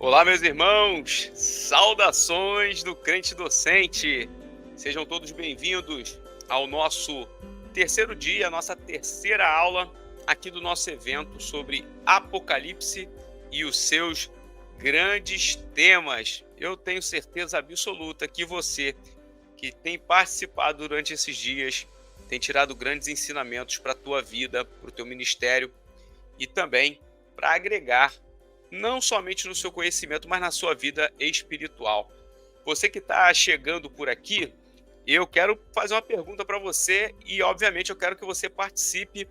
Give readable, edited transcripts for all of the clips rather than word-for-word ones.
Olá, meus irmãos! Saudações do Crente Docente! Sejam todos bem-vindos ao nosso terceiro dia, a nossa terceira aula aqui do nosso evento sobre Apocalipse e os seus grandes temas. Eu tenho certeza absoluta que você, que tem participado durante esses dias, tem tirado grandes ensinamentos para a tua vida, para o teu ministério e também para agregar não somente no seu conhecimento, mas na sua vida espiritual. Você que está chegando por aqui, eu quero fazer uma pergunta para você e, obviamente, eu quero que você participe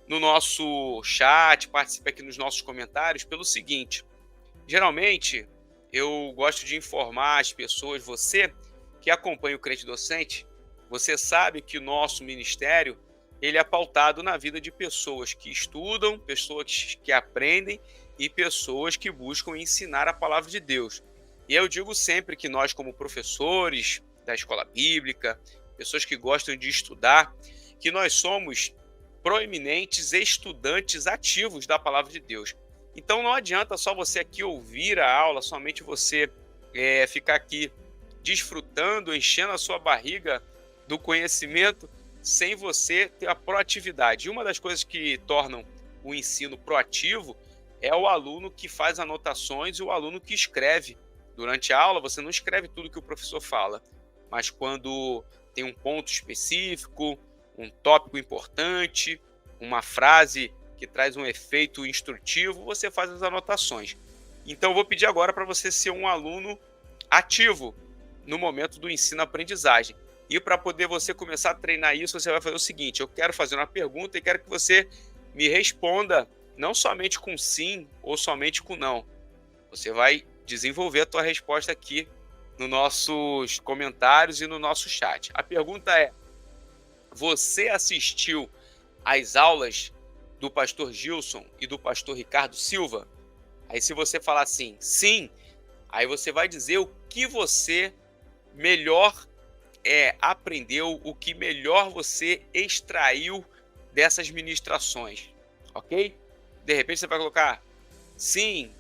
no nosso chat, participe aqui nos nossos comentários pelo seguinte. Geralmente, eu gosto de informar as pessoas, você que acompanha o Crente Docente, você sabe que o nosso ministério ele é pautado na vida de pessoas que estudam, pessoas que aprendem e pessoas que buscam ensinar a palavra de Deus. E eu digo sempre que nós, como professores da escola bíblica, pessoas que gostam de estudar, que nós somos proeminentes estudantes ativos da palavra de Deus. Então não adianta só você aqui ouvir a aula, somente você ficar aqui desfrutando, enchendo a sua barriga do conhecimento, sem você ter a proatividade. E uma das coisas que tornam o ensino proativo é o aluno que faz anotações e o aluno que escreve. Durante a aula, você não escreve tudo que o professor fala, mas quando tem um ponto específico, um tópico importante, uma frase que traz um efeito instrutivo, você faz as anotações. Então, eu vou pedir agora para você ser um aluno ativo no momento do ensino-aprendizagem. E para poder você começar a treinar isso, você vai fazer o seguinte: eu quero fazer uma pergunta e quero que você me responda não somente com sim ou somente com não. Você vai desenvolver a tua resposta aqui nos nossos comentários e no nosso chat. A pergunta é: você assistiu às aulas do pastor Gilson e do pastor Ricardo Silva? Aí se você falar assim, sim, aí você vai dizer o que você melhor aprendeu, o que melhor você extraiu dessas ministrações, ok? De repente você vai colocar, sim,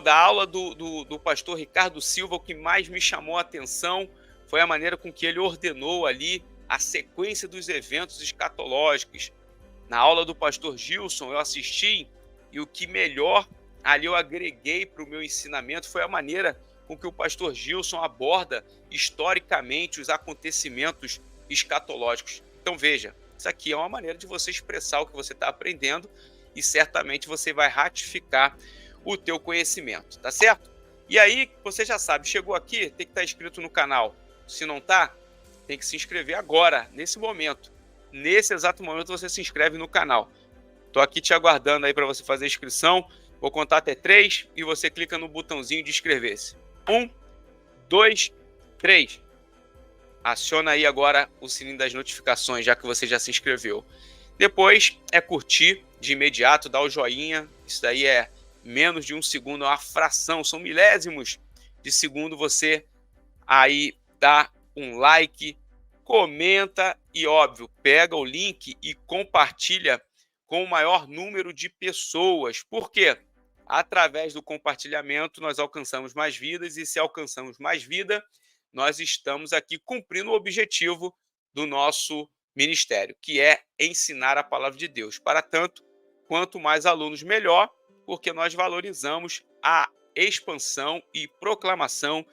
da aula do pastor Ricardo Silva, o que mais me chamou a atenção foi a maneira com que ele ordenou ali a sequência dos eventos escatológicos. Na aula do pastor Gilson eu assisti e o que melhor ali eu agreguei para o meu ensinamento foi a maneira com que o pastor Gilson aborda historicamente os acontecimentos escatológicos. Então veja, isso aqui é uma maneira de você expressar o que você está aprendendo e certamente você vai ratificar o teu conhecimento, tá certo? E aí, você já sabe, chegou aqui, tem que estar inscrito no canal. Se não está, tem que se inscrever agora, nesse momento. Nesse exato momento você se inscreve no canal. Estou aqui te aguardando aí para você fazer a inscrição. Vou contar até 3 e você clica no botãozinho de inscrever-se. 1, 2, 3. Aciona aí agora o sininho das notificações, já que você já se inscreveu. Depois é curtir de imediato, dar o joinha. Isso daí é menos de um segundo, é uma fração, são milésimos de segundo. Você aí dá um like, comenta e, óbvio, pega o link e compartilha com o maior número de pessoas. Por quê? Através do compartilhamento, nós alcançamos mais vidas e, se alcançamos mais vida, nós estamos aqui cumprindo o objetivo do nosso ministério, que é ensinar a palavra de Deus. Para tanto, quanto mais alunos, melhor, porque nós valorizamos a expansão e proclamação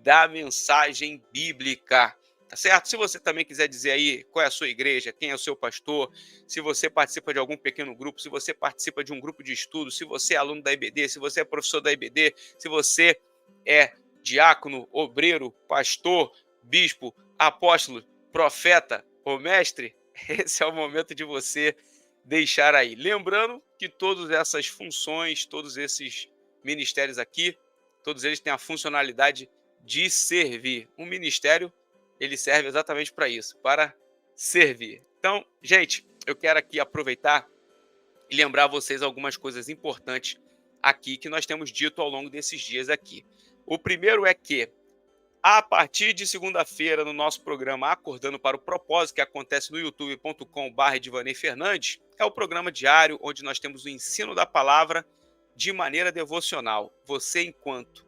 da mensagem bíblica. Tá certo? Se você também quiser dizer aí qual é a sua igreja, quem é o seu pastor, se você participa de algum pequeno grupo, se você participa de um grupo de estudo, se você é aluno da IBD, se você é professor da IBD, se você é diácono, obreiro, pastor, bispo, apóstolo, profeta ou mestre, esse é o momento de você deixar aí. Lembrando que todas essas funções, todos esses ministérios aqui, todos eles têm a funcionalidade de servir. Um ministério, ele serve exatamente para isso, para servir. Então, gente, eu quero aqui aproveitar e lembrar vocês algumas coisas importantes aqui que nós temos dito ao longo desses dias aqui. O primeiro é que, a partir de segunda-feira, no nosso programa Acordando para o Propósito, que acontece no youtube.com/Edvanei Fernandes, é o programa diário onde nós temos o ensino da palavra de maneira devocional. Você, enquanto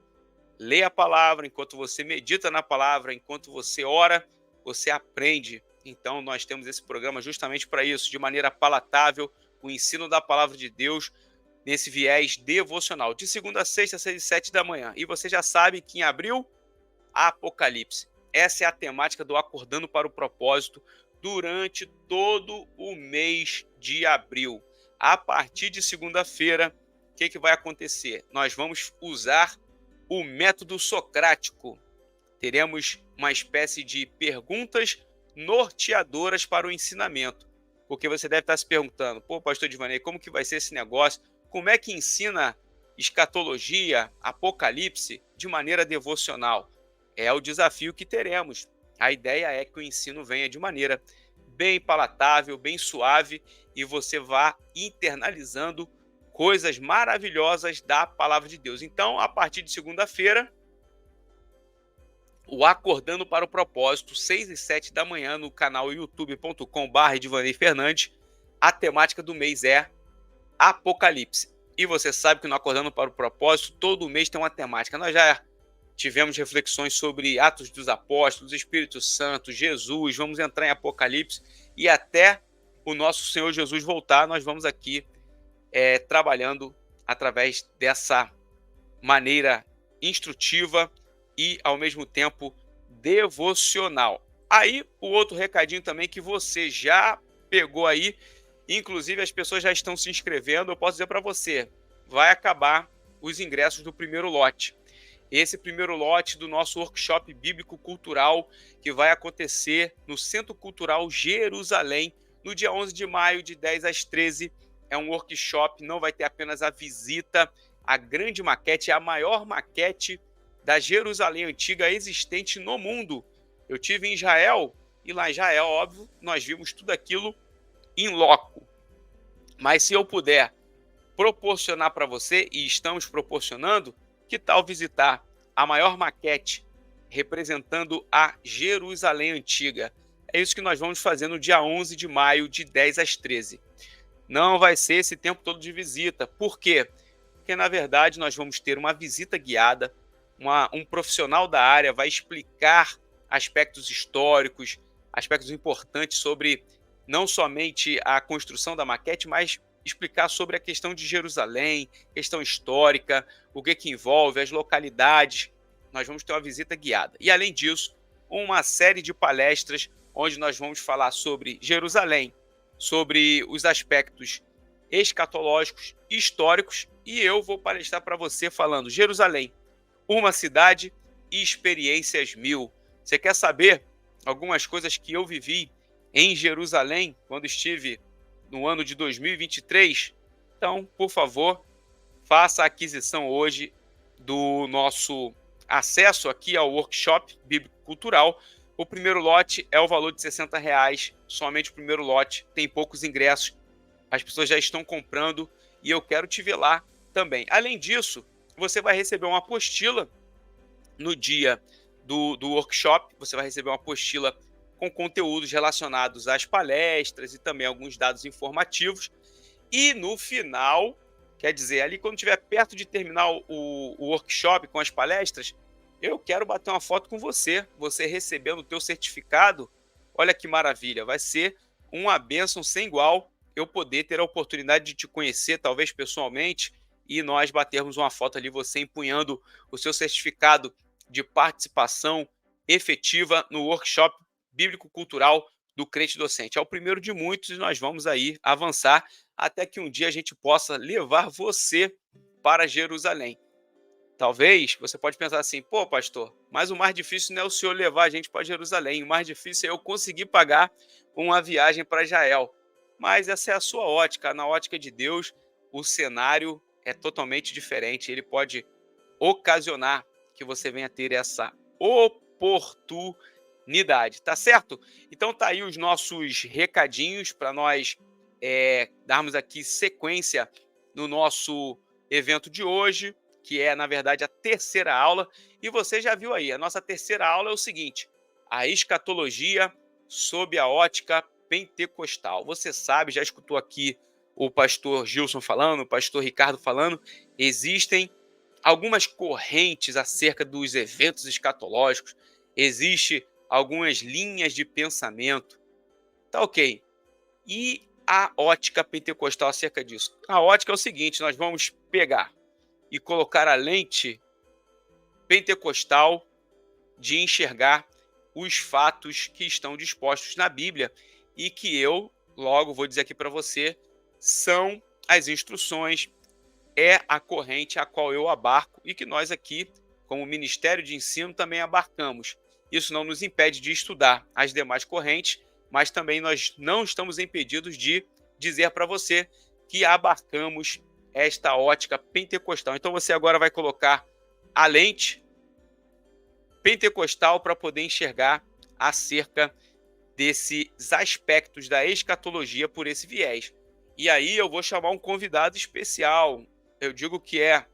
lê a palavra, enquanto você medita na palavra, enquanto você ora, você aprende. Então, nós temos esse programa justamente para isso, de maneira palatável, o ensino da palavra de Deus nesse viés devocional, de segunda a sexta, às 6 e 7 da manhã. E você já sabe que em abril, Apocalipse. Essa é a temática do Acordando para o Propósito durante todo o mês de abril. A partir de segunda-feira, o que vai acontecer? Nós vamos usar o método socrático. Teremos uma espécie de perguntas norteadoras para o ensinamento. Porque você deve estar se perguntando, pô, pastor Edvanei, como que vai ser esse negócio? Como é que ensina escatologia, Apocalipse, de maneira devocional? É o desafio que teremos. A ideia é que o ensino venha de maneira bem palatável, bem suave, e você vá internalizando coisas maravilhosas da palavra de Deus. Então, a partir de segunda-feira, o Acordando para o Propósito, 6 e 7 da manhã, no canal youtube.com/Edvanei Fernandes, a temática do mês é Apocalipse. E você sabe que no Acordando para o Propósito, todo mês tem uma temática. Nós já tivemos reflexões sobre Atos dos Apóstolos, Espírito Santo, Jesus, vamos entrar em Apocalipse e até o nosso Senhor Jesus voltar, nós vamos aqui trabalhando através dessa maneira instrutiva e, ao mesmo tempo, devocional. Aí, o outro recadinho também que você já pegou aí, inclusive as pessoas já estão se inscrevendo, eu posso dizer para você, vai acabar os ingressos do primeiro lote. Esse primeiro lote do nosso workshop bíblico-cultural que vai acontecer no Centro Cultural Jerusalém, no dia 11 de maio, de 10 às 13. É um workshop, não vai ter apenas a visita, a grande maquete, a maior maquete da Jerusalém Antiga existente no mundo. Eu tive em Israel, e lá em Israel, óbvio, nós vimos tudo aquilo em loco. Mas se eu puder proporcionar para você, e estamos proporcionando, que tal visitar a maior maquete representando a Jerusalém Antiga? É isso que nós vamos fazer no dia 11 de maio, de 10 às 13. Não vai ser esse tempo todo de visita. Por quê? Porque, na verdade, nós vamos ter uma visita guiada, um profissional da área vai explicar aspectos históricos, aspectos importantes sobre não somente a construção da maquete, mas explicar sobre a questão de Jerusalém, questão histórica, o que envolve, as localidades. Nós vamos ter uma visita guiada. E, além disso, uma série de palestras onde nós vamos falar sobre Jerusalém, sobre os aspectos escatológicos, históricos, e eu vou palestrar para você falando Jerusalém, uma cidade e experiências mil. Você quer saber algumas coisas que eu vivi em Jerusalém quando estive no ano de 2023? Então, por favor, faça a aquisição hoje do nosso acesso aqui ao workshop bíblico cultural. O primeiro lote é o valor de R$60, somente o primeiro lote, tem poucos ingressos, as pessoas já estão comprando e eu quero te ver lá também. Além disso, você vai receber uma apostila no dia do workshop, você vai receber uma apostila com conteúdos relacionados às palestras e também alguns dados informativos. E no final, quer dizer, ali quando estiver perto de terminar o workshop com as palestras, eu quero bater uma foto com você, você recebendo o teu certificado. Olha que maravilha, vai ser uma bênção sem igual eu poder ter a oportunidade de te conhecer, talvez pessoalmente, e nós batermos uma foto ali, você empunhando o seu certificado de participação efetiva no workshop bíblico-cultural do Crente Docente. É o primeiro de muitos e nós vamos aí avançar até que um dia a gente possa levar você para Jerusalém. Talvez você pode pensar assim: pô, pastor, mas o mais difícil não é o senhor levar a gente para Jerusalém, o mais difícil é eu conseguir pagar uma viagem para Israel. Mas essa é a sua ótica. Na ótica de Deus, o cenário é totalmente diferente. Ele pode ocasionar que você venha ter essa oportunidade, tá certo? Então tá aí os nossos recadinhos para nós darmos aqui sequência no nosso evento de hoje, que é, na verdade, a terceira aula. E você já viu aí, a nossa terceira aula é o seguinte: a escatologia sob a ótica pentecostal. Você sabe, já escutou aqui o pastor Gilson falando, o pastor Ricardo falando, existem algumas correntes acerca dos eventos escatológicos, existe algumas linhas de pensamento, tá ok. E a ótica pentecostal acerca disso? A ótica é o seguinte: nós vamos pegar e colocar a lente pentecostal de enxergar os fatos que estão dispostos na Bíblia e que eu, logo, vou dizer aqui para você, são as instruções, é a corrente a qual eu abarco e que nós aqui, como Ministério de Ensino, também abarcamos. Isso não nos impede de estudar as demais correntes, mas também nós não estamos impedidos de dizer para você que abarcamos esta ótica pentecostal. Então você agora vai colocar a lente pentecostal para poder enxergar acerca desses aspectos da escatologia por esse viés. E aí eu vou chamar um convidado especial. Eu digo que é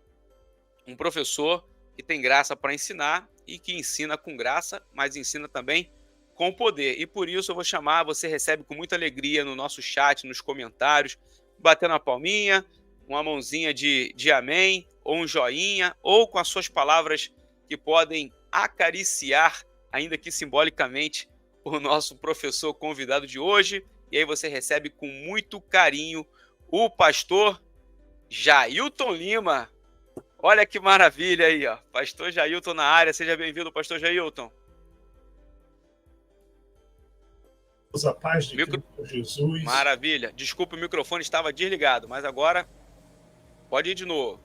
um professor que tem graça para ensinar e que ensina com graça, mas ensina também com poder. E por isso eu vou chamar, você recebe com muita alegria no nosso chat, nos comentários, batendo a palminha, uma mãozinha de amém, ou um joinha, ou com as suas palavras que podem acariciar, ainda que simbolicamente, o nosso professor convidado de hoje. E aí você recebe com muito carinho o pastor Jailton Lima. Olha que maravilha aí, ó. Pastor Jailton na área. Seja bem-vindo, pastor Jailton. A paz de Cristo Jesus. Maravilha. Desculpa, o microfone estava desligado, mas agora pode ir de novo.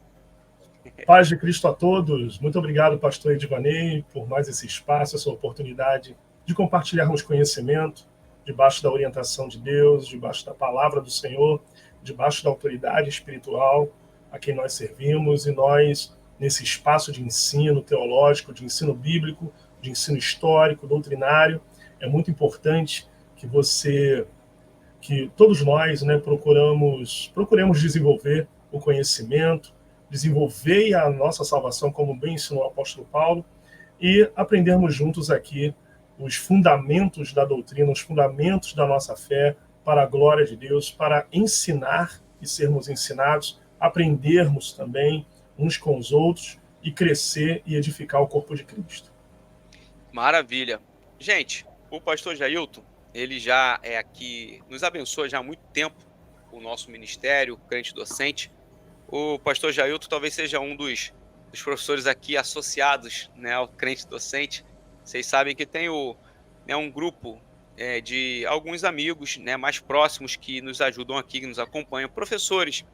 Paz de Cristo a todos. Muito obrigado, pastor Edvanei, por mais esse espaço, essa oportunidade de compartilharmos conhecimento debaixo da orientação de Deus, debaixo da palavra do Senhor, debaixo da autoridade espiritual a quem nós servimos. E nós, nesse espaço de ensino teológico, de ensino bíblico, de ensino histórico, doutrinário, é muito importante que todos nós, né, procuremos desenvolver o conhecimento, desenvolver a nossa salvação, como bem ensinou o apóstolo Paulo, e aprendermos juntos aqui os fundamentos da doutrina, os fundamentos da nossa fé, para a glória de Deus, para ensinar e sermos ensinados, aprendermos também uns com os outros e crescer e edificar o corpo de Cristo. Maravilha. Gente, o pastor Jailton, ele já é aqui, nos abençoa já há muito tempo, o nosso ministério, o crente docente. O pastor Jailton talvez seja um dos professores aqui associados, né, ao crente docente. Vocês sabem que tem um grupo de alguns amigos, né, mais próximos que nos ajudam aqui, que nos acompanham, professores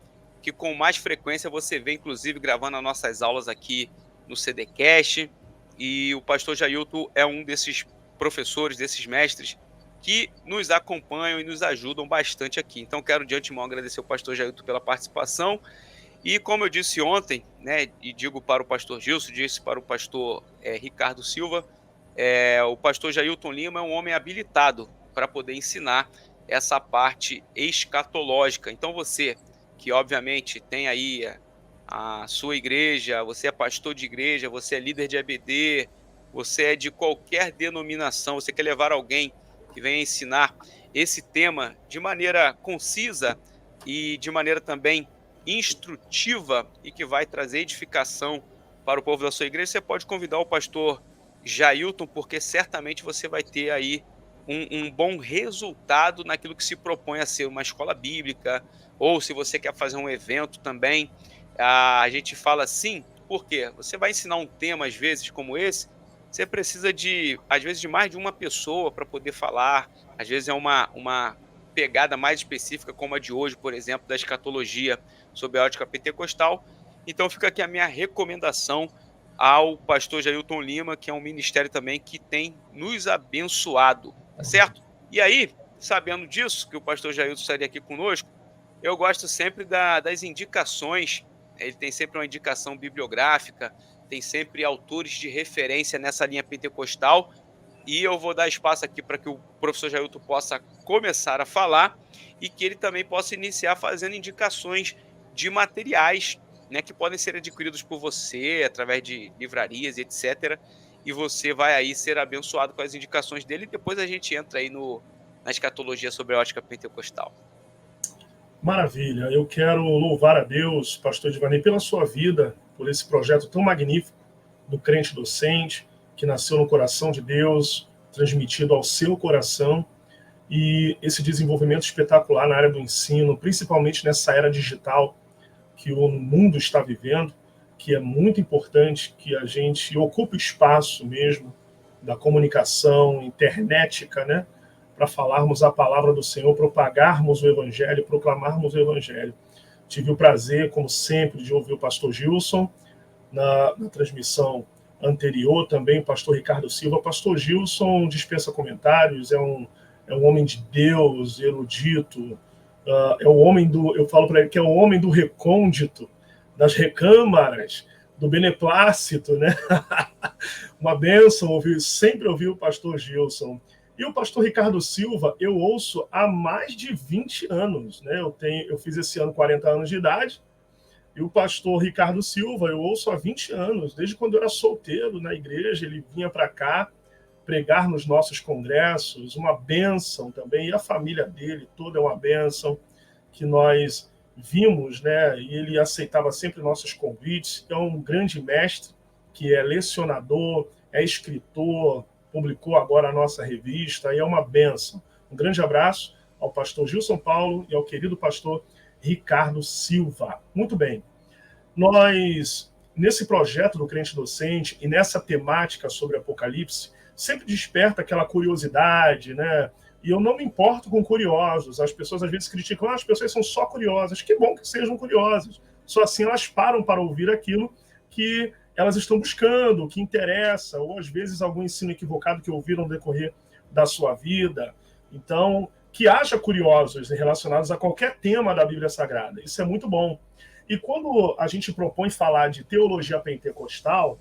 que com mais frequência você vê, inclusive, gravando as nossas aulas aqui no CDcast. E o pastor Jailton é um desses professores, desses mestres que nos acompanham e nos ajudam bastante aqui. Então, quero de antemão agradecer ao pastor Jailton pela participação. E como eu disse ontem, né, e digo para o pastor Gilson, disse para o pastor Ricardo Silva, o pastor Jailton Lima é um homem habilitado para poder ensinar essa parte escatológica. Então você, que obviamente tem aí a sua igreja, você é pastor de igreja, você é líder de EBD, você é de qualquer denominação, você quer levar alguém que venha ensinar esse tema de maneira concisa e de maneira também instrutiva e que vai trazer edificação para o povo da sua igreja, você pode convidar o pastor Jailton, porque certamente você vai ter aí um bom resultado naquilo que se propõe a ser uma escola bíblica, ou se você quer fazer um evento também. A gente fala assim, porque você vai ensinar um tema, às vezes, como esse, você precisa às vezes, de mais de uma pessoa para poder falar, às vezes é uma pegada mais específica, como a de hoje, por exemplo, da escatologia sob a ótica pentecostal. Então fica aqui a minha recomendação ao pastor Jailton Lima, que é um ministério também que tem nos abençoado, tá certo? E aí, sabendo disso, que o pastor Jailton estaria aqui conosco, eu gosto sempre das indicações. Ele tem sempre uma indicação bibliográfica, tem sempre autores de referência nessa linha pentecostal, e eu vou dar espaço aqui para que o professor Jailton possa começar a falar e que ele também possa iniciar fazendo indicações de materiais, né, que podem ser adquiridos por você através de livrarias e etc. E você vai aí ser abençoado com as indicações dele, e depois a gente entra aí na escatologia sobre a ótica pentecostal. Maravilha, eu quero louvar a Deus, pastor Divanei, pela sua vida, por esse projeto tão magnífico do Crente Docente, que nasceu no coração de Deus, transmitido ao seu coração, e esse desenvolvimento espetacular na área do ensino, principalmente nessa era digital que o mundo está vivendo, que é muito importante que a gente ocupe o espaço mesmo da comunicação internética, né, para falarmos a palavra do Senhor, propagarmos o Evangelho, proclamarmos o Evangelho. Tive o prazer, como sempre, de ouvir o pastor Gilson na transmissão anterior, também o pastor Ricardo Silva. O pastor Gilson dispensa comentários, é um homem de Deus, erudito, é o homem eu falo para ele que é o homem do recôndito, das recâmaras, do beneplácito, né? Uma bênção sempre ouvir o pastor Gilson. E o pastor Ricardo Silva, eu ouço há mais de 20 anos, né? Eu fiz esse ano 40 anos de idade, e o pastor Ricardo Silva eu ouço há 20 anos, desde quando eu era solteiro na igreja, ele vinha para cá pregar nos nossos congressos, uma bênção também, e a família dele toda é uma bênção, que nós vimos, né? E ele aceitava sempre nossos convites. É um grande mestre, que é lecionador, é escritor, publicou agora a nossa revista, e é uma bênção. Um grande abraço ao pastor Gilson Paulo e ao querido pastor Ricardo Silva. Muito bem. Nós, nesse projeto do Crente Docente e nessa temática sobre Apocalipse, sempre desperta aquela curiosidade, né? E eu não me importo com curiosos. As pessoas às vezes criticam, as pessoas são só curiosas. Que bom que sejam curiosas. Só assim elas param para ouvir aquilo que elas estão buscando, o que interessa, ou às vezes algum ensino equivocado que ouviram no decorrer da sua vida. Então, que haja curiosos relacionados a qualquer tema da Bíblia Sagrada. Isso é muito bom. E quando a gente propõe falar de teologia pentecostal,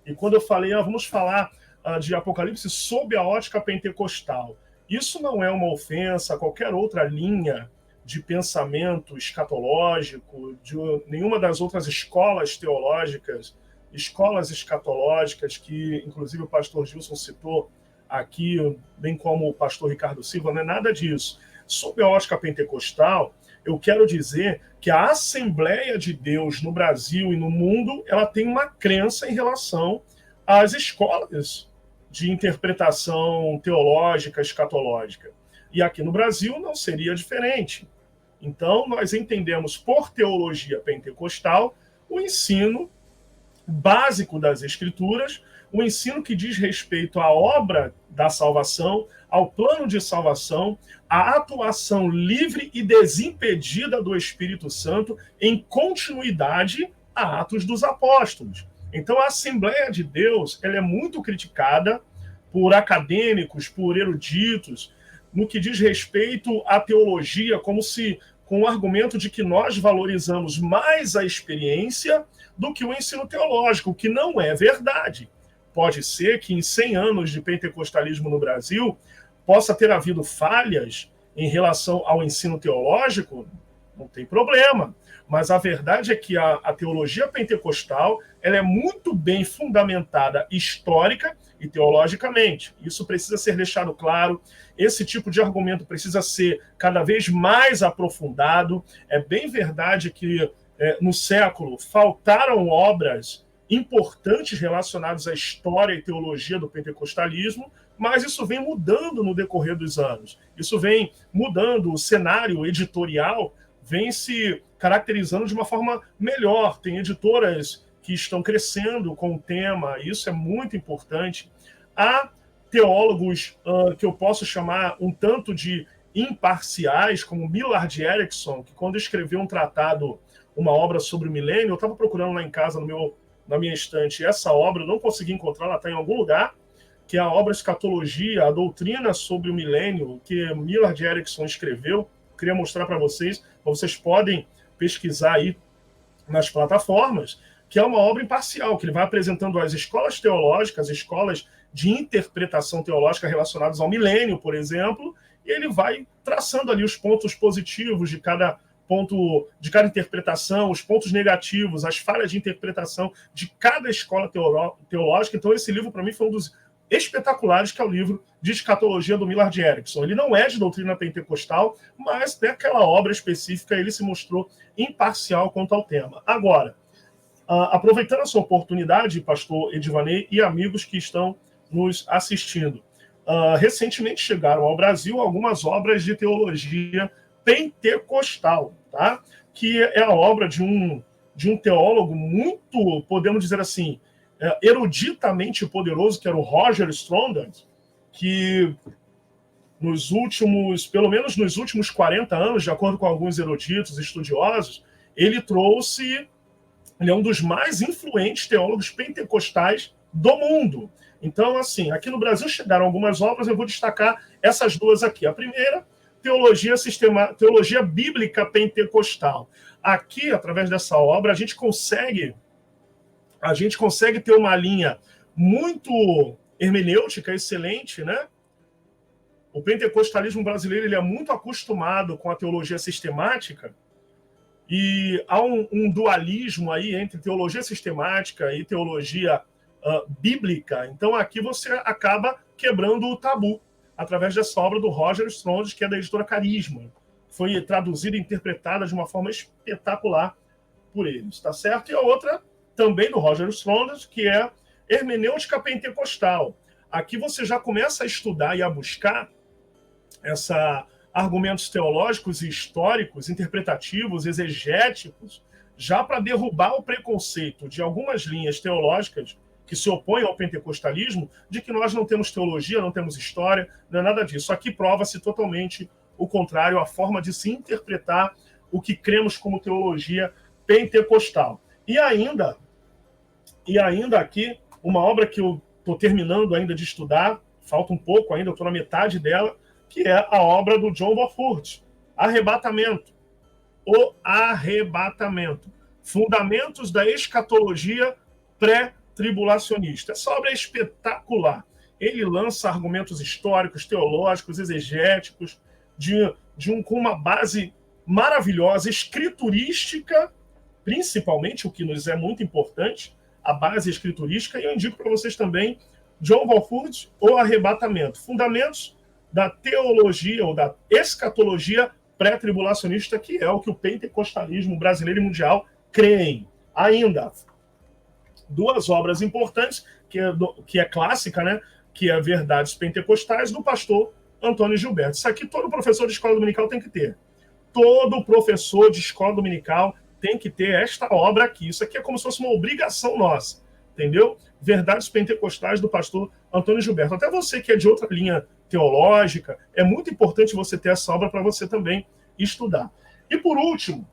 e quando eu falei, vamos falar de Apocalipse sob a ótica pentecostal, isso não é uma ofensa a qualquer outra linha de pensamento escatológico, de nenhuma das outras escolas teológicas, escolas escatológicas, que inclusive o pastor Gilson citou aqui, bem como o pastor Ricardo Silva, não é nada disso. Sob a ótica pentecostal, eu quero dizer que a Assembleia de Deus no Brasil e no mundo, ela tem uma crença em relação às escolas de interpretação teológica, escatológica. E aqui no Brasil não seria diferente. Então, nós entendemos por teologia pentecostal o ensino básico das Escrituras, o ensino que diz respeito à obra da salvação, ao plano de salvação, à atuação livre e desimpedida do Espírito Santo em continuidade a Atos dos Apóstolos. Então, a Assembleia de Deus, ela é muito criticada por acadêmicos, por eruditos, no que diz respeito à teologia, como se com o argumento de que nós valorizamos mais a experiência do que o ensino teológico, o que não é verdade. Pode ser que em 100 anos de pentecostalismo no Brasil possa ter havido falhas em relação ao ensino teológico, não tem problema. Mas a verdade é que a teologia pentecostal ela é muito bem fundamentada histórica e teologicamente. Isso precisa ser deixado claro. Esse tipo de argumento precisa ser cada vez mais aprofundado. É bem verdade que no século faltaram obras importantes relacionadas à história e teologia do pentecostalismo, mas isso vem mudando no decorrer dos anos. Isso vem mudando, o cenário editorial vem se caracterizando de uma forma melhor. Tem editoras que estão crescendo com o tema, e isso é muito importante. Há teólogos que eu posso chamar um tanto de imparciais, como Millard Erickson, que quando escreveu um tratado uma obra sobre o milênio. Eu estava procurando lá em casa, na minha estante, essa obra, eu não consegui encontrar, ela está em algum lugar, que é a obra Escatologia, a doutrina sobre o milênio, que Millard Erickson escreveu. Queria mostrar para vocês, vocês podem pesquisar aí nas plataformas, que é uma obra imparcial, que ele vai apresentando as escolas teológicas, escolas de interpretação teológica relacionadas ao milênio, por exemplo, e ele vai traçando ali os pontos positivos de cada ponto, de cada interpretação, os pontos negativos, as falhas de interpretação de cada escola teológica. Então, esse livro, para mim, foi um dos espetaculares, que é o livro de Escatologia do Millard Erickson. Ele não é de doutrina pentecostal, mas naquela obra específica ele se mostrou imparcial quanto ao tema. Agora, aproveitando essa oportunidade, pastor Edivanei e amigos que estão nos assistindo, recentemente chegaram ao Brasil algumas obras de teologia pentecostal, tá? Que é a obra de um teólogo muito, podemos dizer assim, eruditamente poderoso, que era o Roger Stronda, que pelo menos nos últimos 40 anos, de acordo com alguns eruditos, estudiosos, ele é um dos mais influentes teólogos pentecostais do mundo. Então, assim, aqui no Brasil chegaram algumas obras, eu vou destacar essas duas aqui. A primeira, Teologia Bíblica Pentecostal. Aqui, através dessa obra, a gente consegue ter uma linha muito hermenêutica, excelente, né? O pentecostalismo brasileiro ele é muito acostumado com a teologia sistemática, e há um dualismo aí entre teologia sistemática e teologia bíblica. Então aqui você acaba quebrando o tabu através dessa obra do Roger Stronda, que é da editora Carisma. Foi traduzida e interpretada de uma forma espetacular por eles, tá certo? E a outra, também do Roger Stronda, que é Hermenêutica Pentecostal. Aqui você já começa a estudar e a buscar argumentos teológicos e históricos, interpretativos, exegéticos, já para derrubar o preconceito de algumas linhas teológicas que se opõem ao pentecostalismo, de que nós não temos teologia, não temos história, não é nada disso. Aqui prova-se totalmente o contrário, a forma de se interpretar o que cremos como teologia pentecostal. E ainda aqui, uma obra que eu estou terminando ainda de estudar, falta um pouco ainda, eu estou na metade dela, que é a obra do John Walvoord, Arrebatamento. O Arrebatamento. Fundamentos da escatologia pré-tribulacionista. Essa obra é espetacular. Ele lança argumentos históricos, teológicos, exegéticos, com uma base maravilhosa, escriturística, principalmente, o que nos é muito importante, a base escriturística, e eu indico para vocês também John Walvoord, O Arrebatamento. Fundamentos da teologia ou da escatologia pré-tribulacionista, que é o que o pentecostalismo brasileiro e mundial creem. Ainda, duas obras importantes, que é clássica, né? Que é Verdades Pentecostais, do pastor Antônio Gilberto. Isso aqui todo professor de escola dominical tem que ter. Todo professor de escola dominical tem que ter esta obra aqui. Isso aqui é como se fosse uma obrigação nossa, entendeu? Verdades Pentecostais, do pastor Antônio Gilberto. Até você que é de outra linha teológica, é muito importante você ter essa obra para você também estudar. E por último,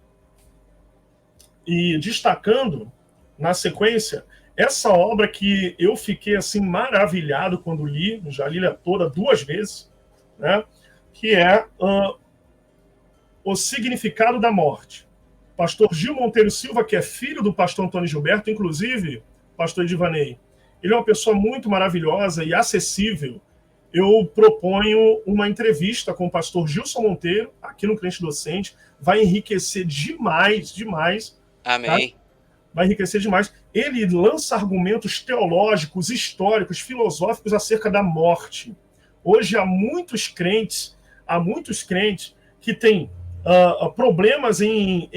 e destacando na sequência, essa obra que eu fiquei assim maravilhado quando li, já li toda 2 vezes, né? Que é O Significado da Morte. Pastor Gil Monteiro Silva, que é filho do pastor Antônio Gilberto, inclusive, pastor Edivanei, ele é uma pessoa muito maravilhosa e acessível. Eu proponho uma entrevista com o pastor Gilson Monteiro, aqui no Crente Docente. Vai enriquecer demais. Amém. Tá? Vai enriquecer demais. Ele lança argumentos teológicos, históricos, filosóficos acerca da morte. Hoje há muitos crentes que têm problemas em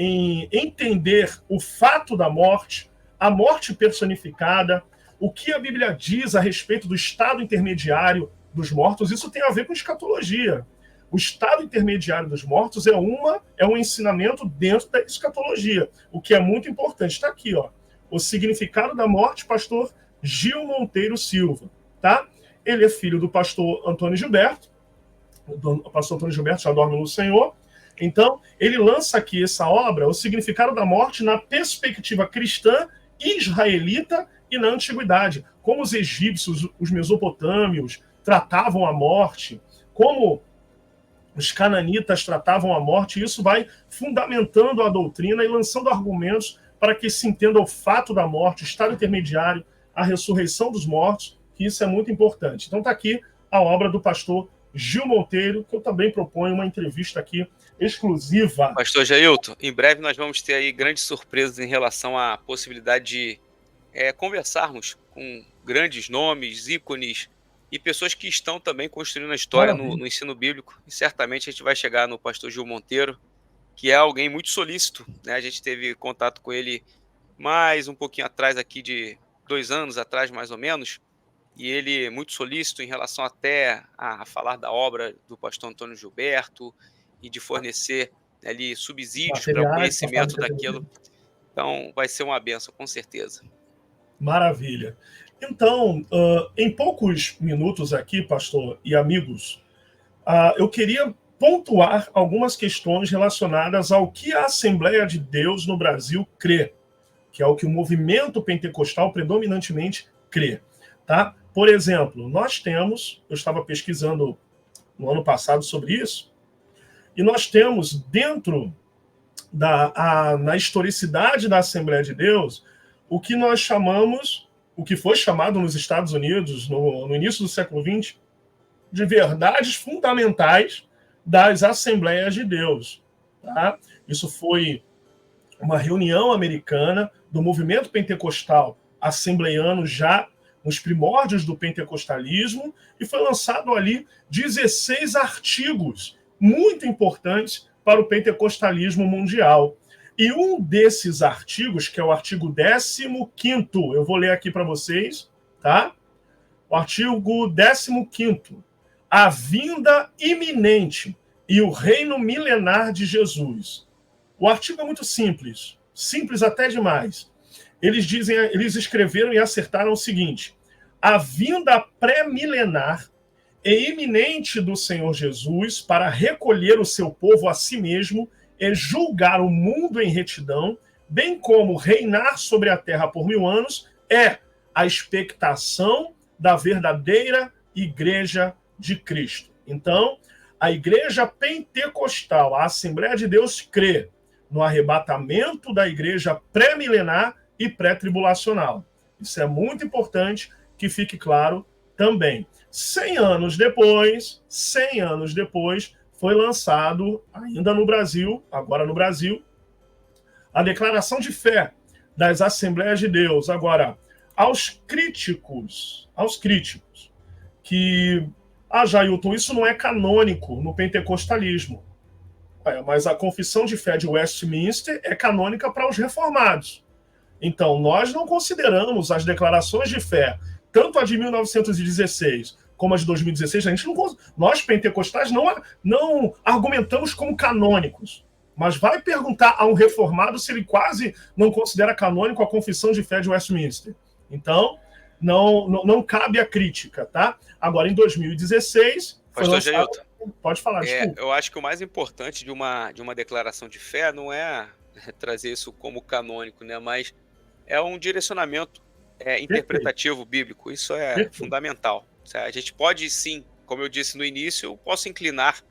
entender o fato da morte, a morte personificada, o que a Bíblia diz a respeito do estado intermediário dos mortos. Isso tem a ver com escatologia. O estado intermediário dos mortos é um ensinamento dentro da escatologia, o que é muito importante. Está aqui, ó, O Significado da Morte, pastor Gil Monteiro Silva. Tá? Ele é filho do pastor Antônio Gilberto. O pastor Antônio Gilberto já dorme no Senhor. Então, ele lança aqui essa obra, O Significado da Morte, na perspectiva cristã, israelita e na antiguidade. Como os egípcios, os mesopotâmios tratavam a morte, como os cananitas tratavam a morte, isso vai fundamentando a doutrina e lançando argumentos para que se entenda o fato da morte, o estado intermediário, a ressurreição dos mortos, que isso é muito importante. Então está aqui a obra do pastor Gil Monteiro, que eu também proponho uma entrevista aqui exclusiva. Pastor Jailton, em breve nós vamos ter aí grandes surpresas em relação à possibilidade de conversarmos com grandes nomes, ícones e pessoas que estão também construindo a história no ensino bíblico. E certamente a gente vai chegar no pastor Gil Monteiro, que é alguém muito solícito, né? A gente teve contato com ele mais um pouquinho atrás, aqui de 2 anos atrás, mais ou menos, e ele muito solícito em relação até a falar da obra do pastor Antônio Gilberto e de fornecer ali subsídios para o conhecimento daquilo. Então, vai ser uma bênção, com certeza. Maravilha. Então, em poucos minutos aqui, pastor e amigos, eu queria pontuar algumas questões relacionadas ao que a Assembleia de Deus no Brasil crê, que é o que o movimento pentecostal predominantemente crê. Tá? Por exemplo, nós temos, eu estava pesquisando no ano passado sobre isso, e nós temos dentro na historicidade da Assembleia de Deus, o que nós chamamos, o que foi chamado nos Estados Unidos, no início do século XX, de verdades fundamentais das Assembleias de Deus. Tá? Isso foi uma reunião americana do movimento pentecostal assembleiano já nos primórdios do pentecostalismo, e foi lançado ali 16 artigos muito importantes para o pentecostalismo mundial. E um desses artigos, que é o artigo 15º, eu vou ler aqui para vocês, tá? O artigo 15º, a vinda iminente e o reino milenar de Jesus. O artigo é muito simples até demais. Eles escreveram e acertaram o seguinte: a vinda pré-milenar e iminente do Senhor Jesus para recolher o seu povo a si mesmo e julgar o mundo em retidão, bem como reinar sobre a terra por 1000 anos, é a expectação da verdadeira Igreja de Cristo. Então, a Igreja Pentecostal, a Assembleia de Deus, crê no arrebatamento da Igreja pré-milenar e pré-tribulacional. Isso é muito importante que fique claro também. 100 anos depois, foi lançado, ainda no Brasil, agora no Brasil, a Declaração de Fé das Assembleias de Deus. Agora, aos críticos, que, Jailton, isso não é canônico no pentecostalismo. Mas a Confissão de Fé de Westminster é canônica para os reformados. Então, nós não consideramos as declarações de fé, tanto a de 1916 como a de 2016, nós pentecostais não argumentamos como canônicos. Mas vai perguntar a um reformado se ele quase não considera canônico a Confissão de Fé de Westminster. Então, não cabe a crítica, tá? Agora, em 2016... Pastor Jailton, pode falar, desculpa. Eu acho que o mais importante de uma declaração de fé não é trazer isso como canônico, né? Mas é um direcionamento interpretativo bíblico. Isso é fundamental. A gente pode, sim, como eu disse no início, eu posso inclinar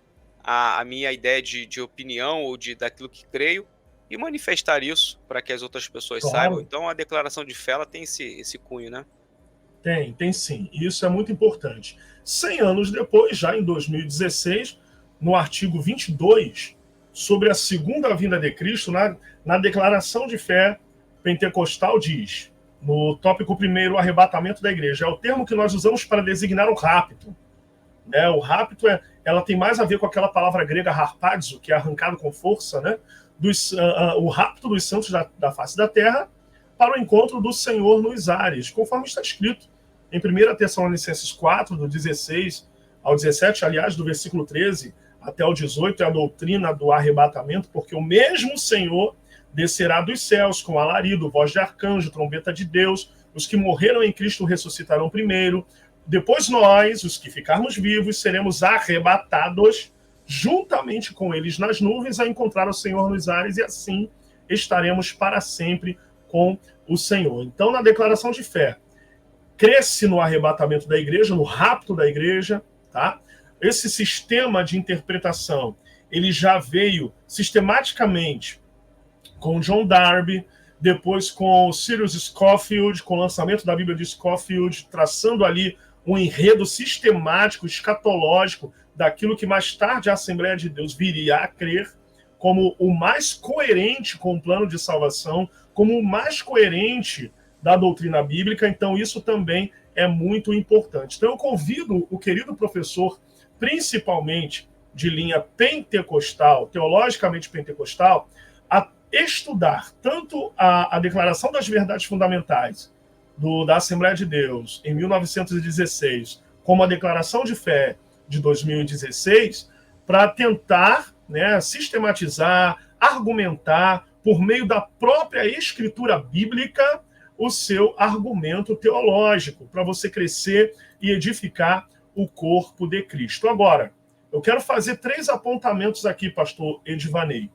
a minha ideia de opinião ou daquilo que creio e manifestar isso para que as outras pessoas saibam. Então, a declaração de fé ela tem esse cunho, né? Tem sim. E isso é muito importante. 100 anos depois, já em 2016, no artigo 22, sobre a segunda vinda de Cristo, na declaração de fé pentecostal, diz, no tópico 1º, o arrebatamento da igreja. É o termo que nós usamos para designar o rapto. O rapto ela tem mais a ver com aquela palavra grega harpazo, que é arrancado com força, né? O rapto dos santos da face da terra para o encontro do Senhor nos ares, conforme está escrito em 1 Tessalonicenses 4, do 16 ao 17, aliás, do versículo 13 até o 18, é a doutrina do arrebatamento, porque o mesmo Senhor descerá dos céus com alarido, voz de arcanjo, trombeta de Deus, os que morreram em Cristo ressuscitarão primeiro, depois nós, os que ficarmos vivos, seremos arrebatados juntamente com eles nas nuvens, a encontrar o Senhor nos ares, e assim estaremos para sempre com o Senhor. Então, na declaração de fé, cresce no arrebatamento da igreja, no rapto da igreja, tá? Esse sistema de interpretação, ele já veio sistematicamente com John Darby, depois com Cyrus Scofield, com o lançamento da Bíblia de Scofield, traçando ali um enredo sistemático, escatológico, daquilo que mais tarde a Assembleia de Deus viria a crer como o mais coerente com o plano de salvação, como o mais coerente da doutrina bíblica. Então isso também é muito importante. Então eu convido o querido professor, principalmente de linha pentecostal, teologicamente pentecostal, a estudar tanto a Declaração das Verdades Fundamentais da Assembleia de Deus, em 1916, como a Declaração de Fé de 2016, para tentar, né, sistematizar, argumentar, por meio da própria escritura bíblica, o seu argumento teológico, para você crescer e edificar o corpo de Cristo. Agora, eu quero fazer 3 apontamentos aqui, pastor Edivanei,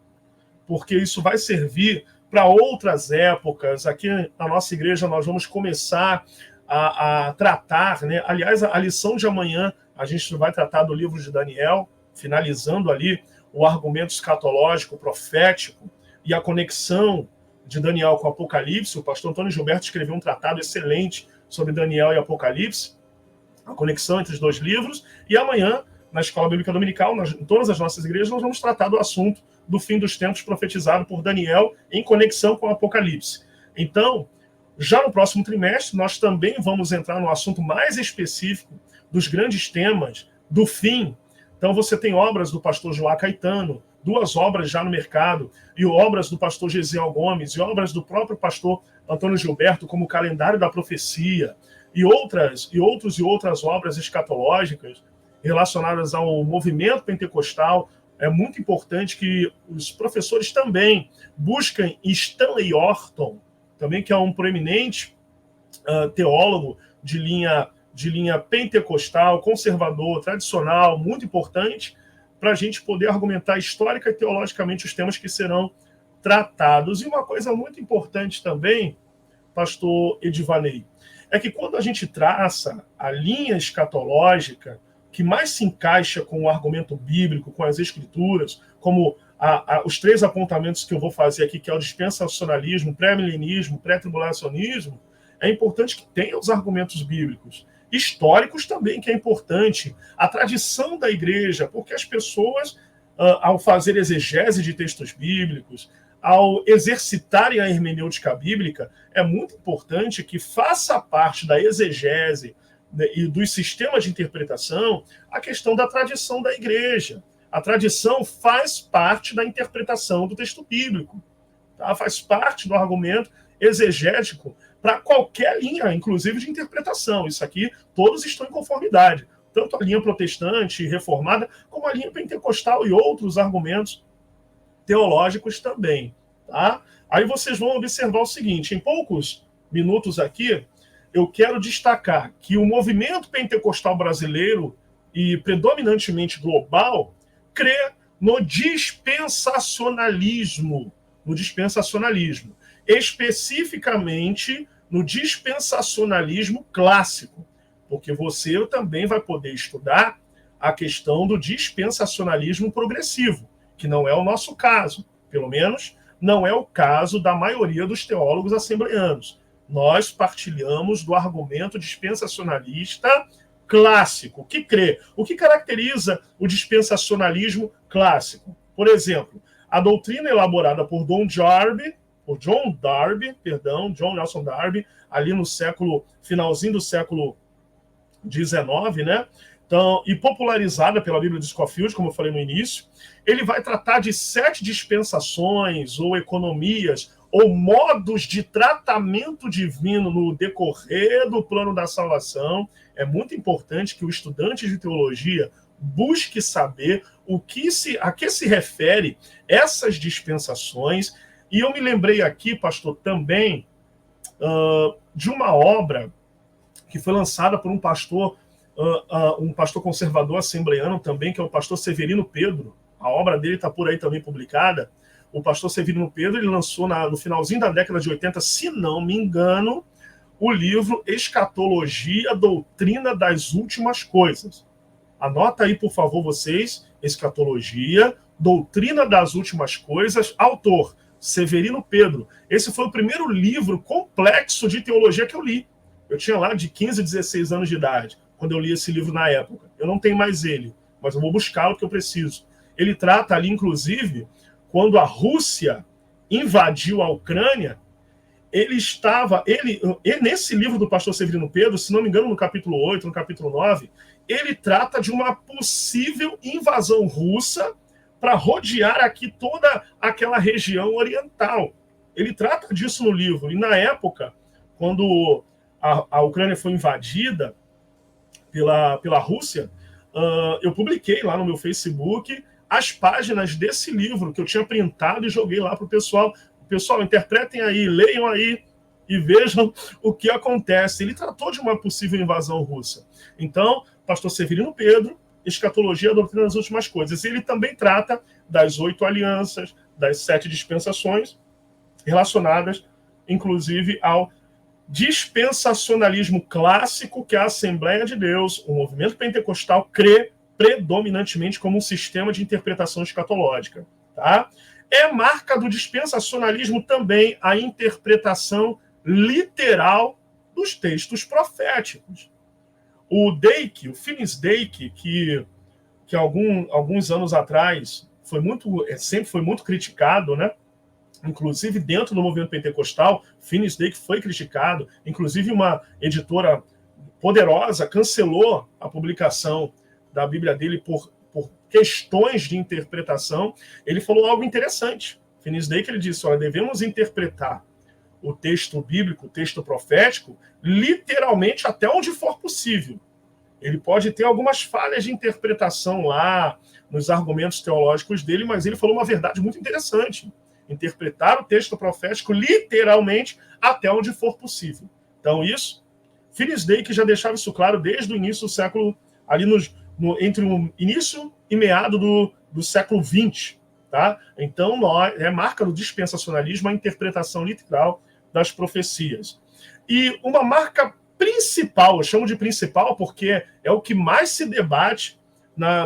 porque isso vai servir para outras épocas. Aqui na nossa igreja nós vamos começar a tratar, né? Aliás, a lição de amanhã a gente vai tratar do livro de Daniel, finalizando ali o argumento escatológico, profético e a conexão de Daniel com Apocalipse. O pastor Antônio Gilberto escreveu um tratado excelente sobre Daniel e Apocalipse, a conexão entre os 2 livros. E amanhã, na Escola Bíblica Dominical, em todas as nossas igrejas, nós vamos tratar do assunto do fim dos tempos profetizado por Daniel em conexão com o Apocalipse. Então, já no próximo trimestre, nós também vamos entrar no assunto mais específico dos grandes temas do fim. Então, você tem obras do pastor Joá Caetano, 2 obras já no mercado, e obras do pastor Gesiel Gomes, e obras do próprio pastor Antônio Gilberto, como o Calendário da Profecia, e outras obras escatológicas relacionadas ao movimento pentecostal. É muito importante que os professores também busquem Stanley Orton, também, que é um proeminente teólogo de linha pentecostal, conservador, tradicional, muito importante, para a gente poder argumentar histórica e teologicamente os temas que serão tratados. E uma coisa muito importante também, pastor Edivanei, é que quando a gente traça a linha escatológica que mais se encaixa com o argumento bíblico, com as escrituras, como os 3 apontamentos que eu vou fazer aqui, que é o dispensacionalismo, pré-milenismo, pré-tribulacionismo, é importante que tenha os argumentos bíblicos. Históricos também, que é importante. A tradição da igreja, porque as pessoas, ao fazer exegese de textos bíblicos, ao exercitarem a hermenêutica bíblica, é muito importante que faça parte da exegese e dos sistemas de interpretação a questão da tradição da igreja. A tradição faz parte da interpretação do texto bíblico, tá? Faz parte do argumento exegético para qualquer linha, inclusive de interpretação. Isso aqui, todos estão em conformidade. Tanto a linha protestante, reformada, como a linha pentecostal e outros argumentos teológicos também. Tá? Aí vocês vão observar o seguinte, em poucos minutos aqui, eu quero destacar que o movimento pentecostal brasileiro, e predominantemente global, crê no dispensacionalismo. Especificamente no dispensacionalismo clássico, porque você também vai poder estudar a questão do dispensacionalismo progressivo, que não é o nosso caso, pelo menos não é o caso da maioria dos teólogos assembleanos. Nós partilhamos do argumento dispensacionalista clássico, que crê. O que caracteriza o dispensacionalismo clássico? Por exemplo, a doutrina elaborada por John Nelson Darby, ali no finalzinho do século XIX, né? Então, e popularizada pela Bíblia de Scofield, como eu falei no início, ele vai tratar de 7 dispensações ou economias ou modos de tratamento divino no decorrer do plano da salvação. É muito importante que o estudante de teologia busque saber a que se refere essas dispensações. E eu me lembrei aqui, pastor, também de uma obra que foi lançada por um pastor um pastor conservador assembleiano também, que é o pastor Severino Pedro. A obra dele está por aí também publicada. O pastor Severino Pedro, ele lançou no finalzinho da década de 80, se não me engano, o livro Escatologia, Doutrina das Últimas Coisas. Anota aí, por favor, vocês, Escatologia, Doutrina das Últimas Coisas, autor Severino Pedro. Esse foi o primeiro livro complexo de teologia que eu li. Eu tinha lá de 15, 16 anos de idade, quando eu li esse livro na época. Eu não tenho mais ele, mas eu vou buscá-lo porque eu preciso. Ele trata ali, inclusive, quando a Rússia invadiu a Ucrânia, nesse livro do pastor Severino Pedro, se não me engano, no capítulo 8, no capítulo 9, ele trata de uma possível invasão russa para rodear aqui toda aquela região oriental. Ele trata disso no livro. E na época, quando a Ucrânia foi invadida pela Rússia, eu publiquei lá no meu Facebook as páginas desse livro que eu tinha printado e joguei lá para o pessoal. Pessoal, interpretem aí, leiam aí e vejam o que acontece. Ele tratou de uma possível invasão russa. Então, pastor Severino Pedro, Escatologia, a Doutrina das Últimas Coisas. Ele também trata das 8 alianças, das 7 dispensações, relacionadas, inclusive, ao dispensacionalismo clássico que a Assembleia de Deus, o movimento pentecostal, crê predominantemente como um sistema de interpretação escatológica. Tá? É marca do dispensacionalismo também a interpretação literal dos textos proféticos. O Dake, o Finis Dake, que alguns anos atrás sempre foi muito criticado, né? Inclusive dentro do movimento pentecostal, Finis Dake foi criticado, inclusive uma editora poderosa cancelou a publicação da Bíblia dele por questões de interpretação. Ele falou algo interessante. Finis Dake, ele disse, olha, devemos interpretar o texto bíblico, o texto profético, literalmente até onde for possível. Ele pode ter algumas falhas de interpretação lá, nos argumentos teológicos dele, mas ele falou uma verdade muito interessante. Interpretar o texto profético literalmente até onde for possível. Então, Finis Dake já deixava isso claro desde o início do século, ali entre o início e meado do século XX. Tá? Então, é marca do dispensacionalismo a interpretação literal das profecias. E uma marca principal, eu chamo de principal porque é o que mais se debate na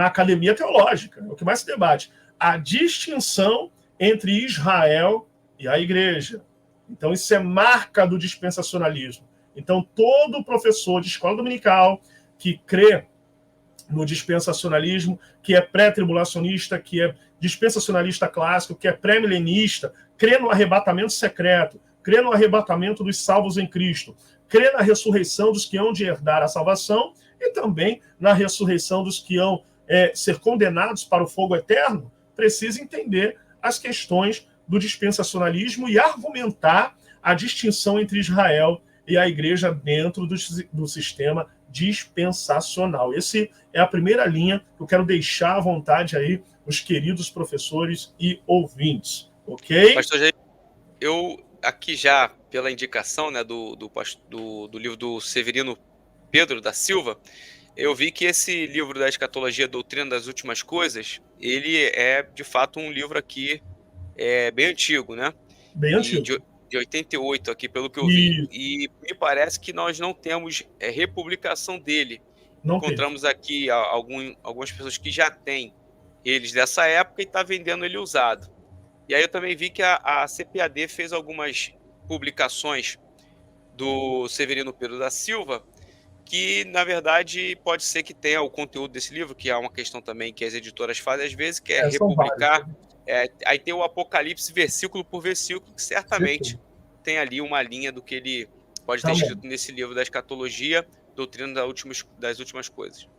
academia teológica, é o que mais se debate, a distinção entre Israel e a igreja. Então, isso é marca do dispensacionalismo. Então, todo professor de escola dominical que crê no dispensacionalismo, que é pré-tribulacionista, que é dispensacionalista clássico, que é pré-milenista, crê no arrebatamento secreto, crê no arrebatamento dos salvos em Cristo, crê na ressurreição dos que hão de herdar a salvação e também na ressurreição dos que hão ser condenados para o fogo eterno, precisa entender as questões do dispensacionalismo e argumentar a distinção entre Israel e a igreja dentro do sistema dispensacional. Essa é a primeira linha que eu quero deixar à vontade aí os queridos professores e ouvintes. Ok? Pastor Jair, eu aqui já, pela indicação, né, do livro do Severino Pedro da Silva, eu vi que esse livro da Escatologia, Doutrina das Últimas Coisas, ele é, de fato, um livro aqui bem antigo, né? Bem antigo. De 88 aqui, pelo que eu vi. E me parece que nós não temos republicação dele. Não encontramos aqui algumas pessoas que já têm eles dessa época e está vendendo ele usado. E aí eu também vi que a CPAD fez algumas publicações do Severino Pedro da Silva, que, na verdade, pode ser que tenha o conteúdo desse livro, que é uma questão também que as editoras fazem às vezes, que é republicar. Aí tem o Apocalipse versículo por versículo, que certamente tem ali uma linha do que ele pode ter escrito nesse livro da Escatologia, Doutrina das Últimas Coisas.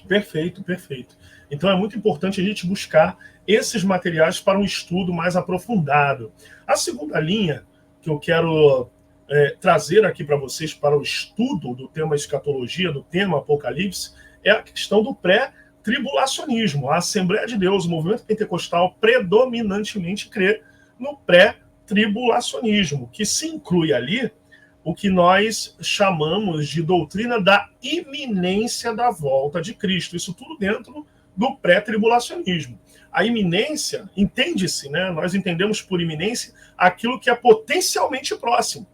Perfeito, perfeito. Então é muito importante a gente buscar esses materiais para um estudo mais aprofundado. A segunda linha que eu quero trazer aqui para vocês para o estudo do tema escatologia, do tema Apocalipse, é a questão do pré-tribulacionismo. A Assembleia de Deus, o movimento pentecostal, predominantemente crê no pré-tribulacionismo, que se inclui ali o que nós chamamos de doutrina da iminência da volta de Cristo. Isso tudo dentro do pré-tribulacionismo. A iminência, entende-se, né? Nós entendemos por iminência aquilo que é potencialmente próximo.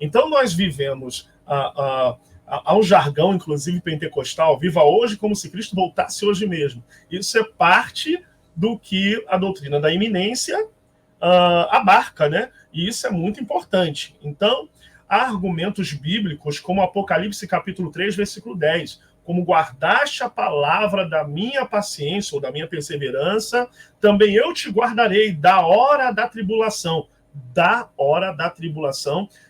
Então nós vivemos há um jargão, inclusive pentecostal, viva hoje como se Cristo voltasse hoje mesmo. Isso é parte do que a doutrina da iminência abarca, né? E isso é muito importante. Então, há argumentos bíblicos como Apocalipse capítulo 3, versículo 10, como guardaste a palavra da minha paciência ou da minha perseverança, também eu te guardarei da hora da tribulação,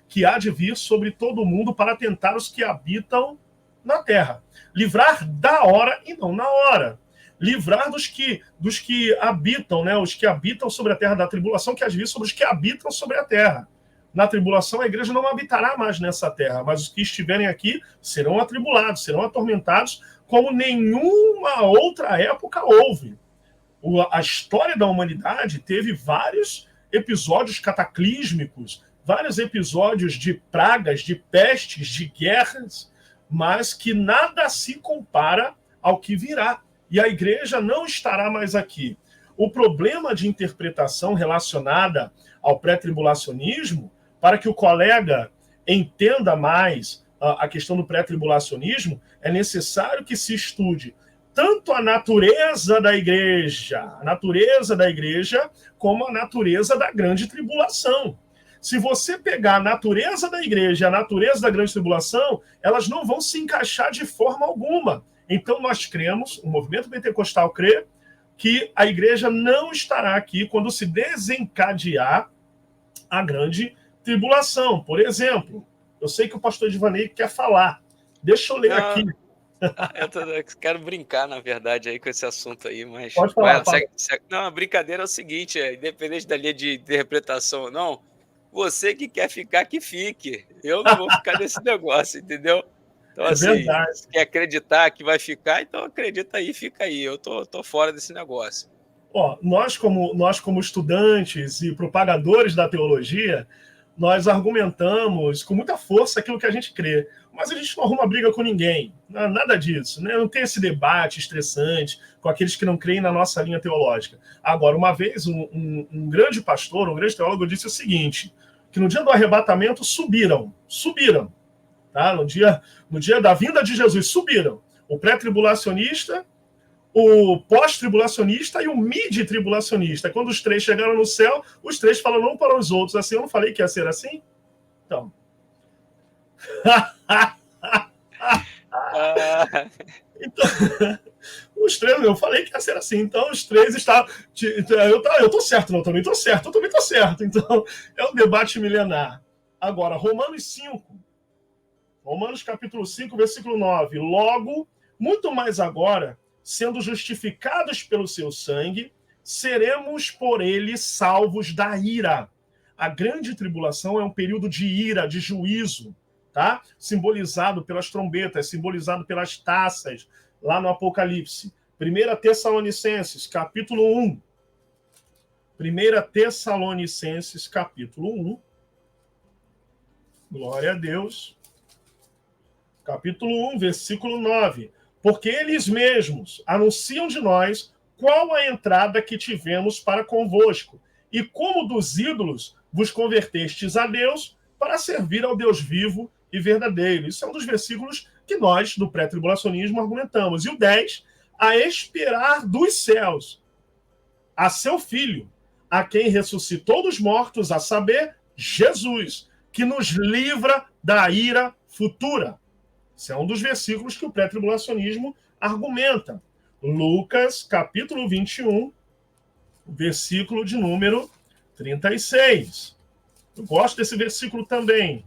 que há de vir sobre todo o mundo para tentar os que habitam na terra. Livrar da hora e não na hora. Livrar dos que habitam, né? Os que habitam sobre a terra da tribulação, que há de vir sobre os que habitam sobre a terra. Na tribulação, a igreja não habitará mais nessa terra, mas os que estiverem aqui serão atribulados, serão atormentados, como nenhuma outra época houve. A história da humanidade teve vários episódios cataclísmicos, vários episódios de pragas, de pestes, de guerras, mas que nada se compara ao que virá. E a igreja não estará mais aqui. O problema de interpretação relacionada ao pré-tribulacionismo, para que o colega entenda mais a questão do pré-tribulacionismo, é necessário que se estude tanto a natureza da igreja, como a natureza da grande tribulação. Se você pegar a natureza da igreja e a natureza da grande tribulação, elas não vão se encaixar de forma alguma. Então nós cremos, o movimento pentecostal crê, que a igreja não estará aqui quando se desencadear a grande tribulação. Por exemplo, eu sei que o pastor Edvanei quer falar. Deixa eu ler aqui. Eu quero brincar, na verdade, aí com esse assunto aí, mas... Pode falar, Não, a brincadeira é o seguinte, independente da linha de interpretação ou não, você que quer ficar, que fique. Eu não vou ficar nesse negócio, entendeu? Então, assim, se quer acreditar que vai ficar, então acredita aí, fica aí. Eu tô fora desse negócio. Nós como estudantes e propagadores da teologia, nós argumentamos com muita força aquilo que a gente crê. Mas a gente não arruma briga com ninguém. Nada disso. Né? Não tem esse debate estressante com aqueles que não creem na nossa linha teológica. Agora, uma vez, um grande pastor, um grande teólogo, disse o seguinte, que no dia do arrebatamento subiram. Tá? No dia da vinda de Jesus, subiram. O pré-tribulacionista, o pós-tribulacionista e o mid-tribulacionista. Quando os três chegaram no céu, os três falaram um para os outros assim, eu não falei que ia ser assim? Então... então, os três, eu falei que ia ser assim, então os três estavam. Eu tô certo, não, também tô certo, eu também tô certo. Então, é um debate milenar. Agora, Romanos capítulo 5, versículo 9. Logo, muito mais agora, sendo justificados pelo seu sangue, seremos por ele salvos da ira. A grande tribulação é um período de ira, de juízo. Tá? Simbolizado pelas trombetas, simbolizado pelas taças, lá no Apocalipse. 1 Tessalonicenses, capítulo 1. 1 Tessalonicenses, capítulo 1. Glória a Deus. Capítulo 1, versículo 9. Porque eles mesmos anunciam de nós qual a entrada que tivemos para convosco, e como dos ídolos vos convertestes a Deus para servir ao Deus vivo e verdadeiro. Isso é um dos versículos que nós, do pré-tribulacionismo, argumentamos. E o 10, a esperar dos céus a seu Filho, a quem ressuscitou dos mortos, a saber, Jesus, que nos livra da ira futura. Esse é um dos versículos que o pré-tribulacionismo argumenta. Lucas, capítulo 21, versículo de número 36. Eu gosto desse versículo também.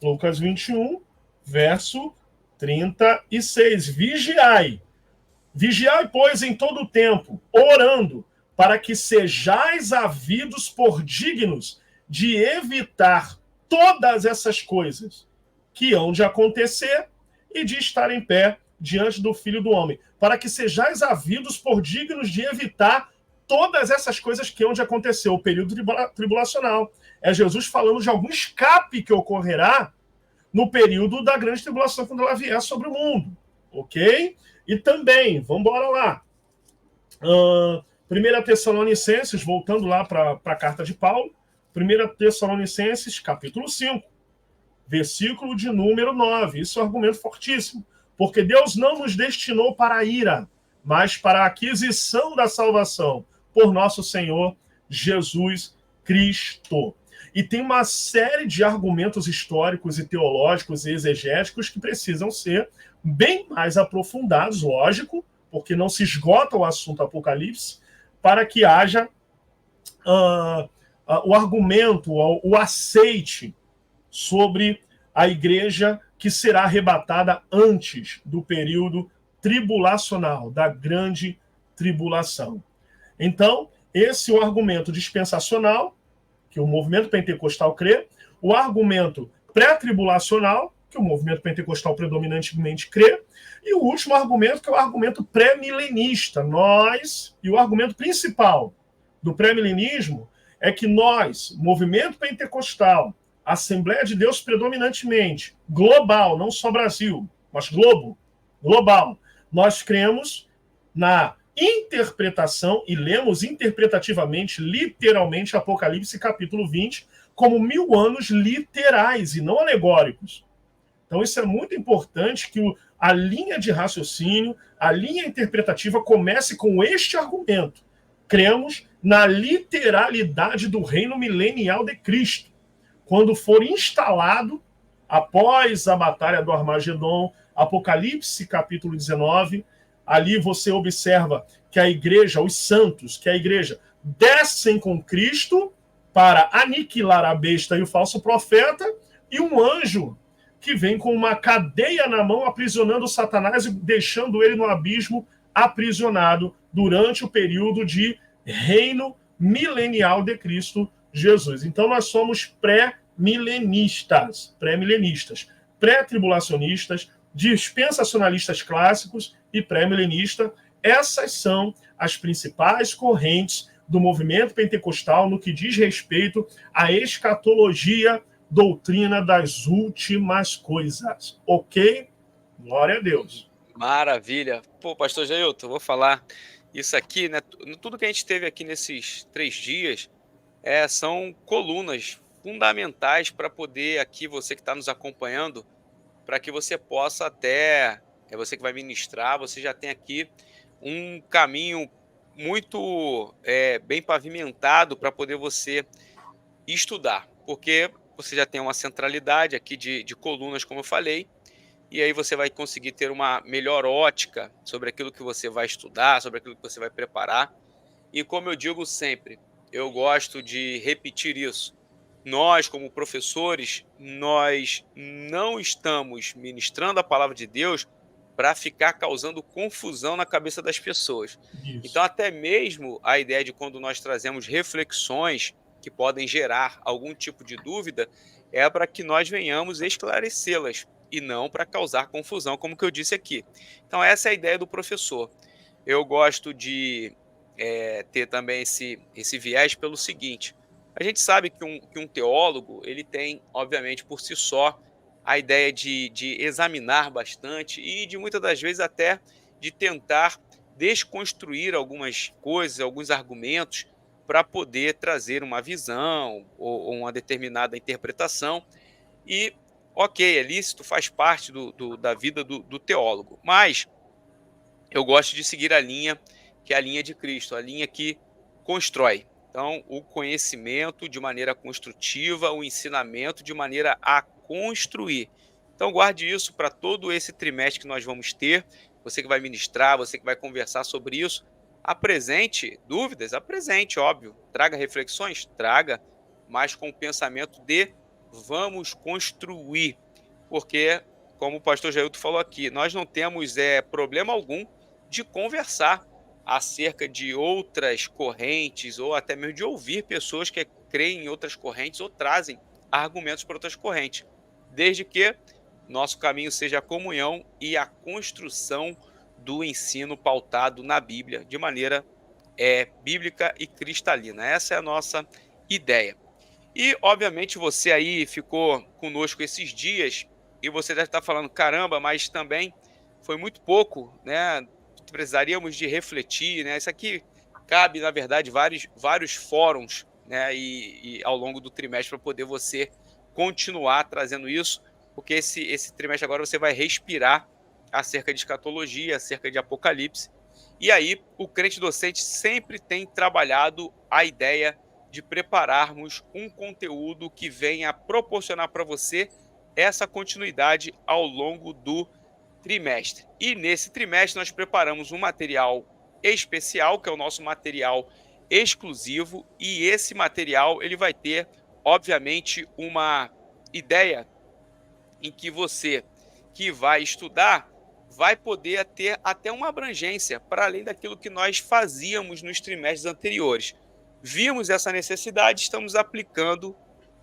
Lucas 21, verso 36. Vigiai, pois, em todo o tempo, orando, para que sejais havidos por dignos de evitar todas essas coisas que hão de acontecer e de estar em pé diante do Filho do Homem. Para que sejais havidos por dignos de evitar todas essas coisas que hão de acontecer. O período tribulacional. É Jesus falando de algum escape que ocorrerá no período da grande tribulação, quando ela vier sobre o mundo, ok? E também, vamos embora lá, 1 Tessalonicenses, voltando lá para a carta de Paulo, 1 Tessalonicenses, capítulo 5, versículo de número 9. Isso é um argumento fortíssimo. Porque Deus não nos destinou para a ira, mas para a aquisição da salvação por nosso Senhor Jesus Cristo. E tem uma série de argumentos históricos e teológicos e exegéticos que precisam ser bem mais aprofundados, lógico, porque não se esgota o assunto Apocalipse, para que haja o argumento, o aceite sobre a igreja que será arrebatada antes do período tribulacional, da grande tribulação. Então, esse é o argumento dispensacional, que o movimento pentecostal crê, o argumento pré-tribulacional, que o movimento pentecostal predominantemente crê, e o último argumento, que é o argumento pré-milenista. E o argumento principal do pré-milenismo é que nós, movimento pentecostal, Assembleia de Deus predominantemente, global, não só Brasil, mas global, nós cremos na interpretação e lemos interpretativamente, literalmente, Apocalipse capítulo 20, como 1000 anos literais e não alegóricos. Então isso é muito importante, que a linha de raciocínio, a linha interpretativa comece com este argumento. Cremos na literalidade do reino milenial de Cristo. Quando for instalado, após a batalha do Armagedon, Apocalipse capítulo 19, ali você observa que a igreja, os santos, que a igreja descem com Cristo para aniquilar a besta e o falso profeta, e um anjo que vem com uma cadeia na mão aprisionando Satanás e deixando ele no abismo aprisionado durante o período de reino milenial de Cristo Jesus. Então nós somos pré-milenistas, pré-tribulacionistas, dispensacionalistas clássicos e pré-milenista. Essas são as principais correntes do movimento pentecostal no que diz respeito à escatologia, doutrina das últimas coisas. Ok? Glória a Deus. Maravilha. Pô, pastor Jailton, vou falar isso aqui, né? Tudo que a gente teve aqui nesses 3 dias são colunas fundamentais para poder aqui, você que está nos acompanhando, para que você possa até, você que vai ministrar, você já tem aqui um caminho muito bem pavimentado para poder você estudar, porque você já tem uma centralidade aqui de colunas, como eu falei, e aí você vai conseguir ter uma melhor ótica sobre aquilo que você vai estudar, sobre aquilo que você vai preparar. E como eu digo sempre, eu gosto de repetir isso. Nós, como professores, nós não estamos ministrando a palavra de Deus para ficar causando confusão na cabeça das pessoas. Isso. Então, até mesmo a ideia de quando nós trazemos reflexões que podem gerar algum tipo de dúvida é para que nós venhamos esclarecê-las e não para causar confusão, como que eu disse aqui. Então, essa é a ideia do professor. Eu gosto de ter também esse viés pelo seguinte: a gente sabe que um teólogo, ele tem, obviamente, por si só, a ideia de examinar bastante e de muitas das vezes até de tentar desconstruir algumas coisas, alguns argumentos, para poder trazer uma visão ou uma determinada interpretação. E, ok, é lícito, faz parte da vida do teólogo, mas eu gosto de seguir a linha que é a linha de Cristo, a linha que constrói. Então, o conhecimento de maneira construtiva, o ensinamento de maneira a construir. Então, guarde isso para todo esse trimestre que nós vamos ter. Você que vai ministrar, você que vai conversar sobre isso, apresente dúvidas, apresente, óbvio. Traga reflexões, traga, mas com o pensamento de vamos construir. Porque, como o pastor Jailton falou aqui, nós não temos problema algum de conversar acerca de outras correntes ou até mesmo de ouvir pessoas que creem em outras correntes ou trazem argumentos para outras correntes, desde que nosso caminho seja a comunhão e a construção do ensino pautado na Bíblia, de maneira bíblica e cristalina. Essa é a nossa ideia. E, obviamente, você aí ficou conosco esses dias e você deve estar falando, caramba, mas também foi muito pouco, né? Precisaríamos de refletir, né? Isso aqui cabe, na verdade, vários fóruns, né? E ao longo do trimestre para poder você continuar trazendo isso, porque esse trimestre agora você vai respirar acerca de escatologia, acerca de Apocalipse. E aí, o crente docente sempre tem trabalhado a ideia de prepararmos um conteúdo que venha proporcionar para você essa continuidade ao longo do trimestre. E nesse trimestre nós preparamos um material especial, que é o nosso material exclusivo, e esse material ele vai ter, obviamente, uma ideia em que você que vai estudar vai poder ter até uma abrangência para além daquilo que nós fazíamos nos trimestres anteriores. Vimos essa necessidade, estamos aplicando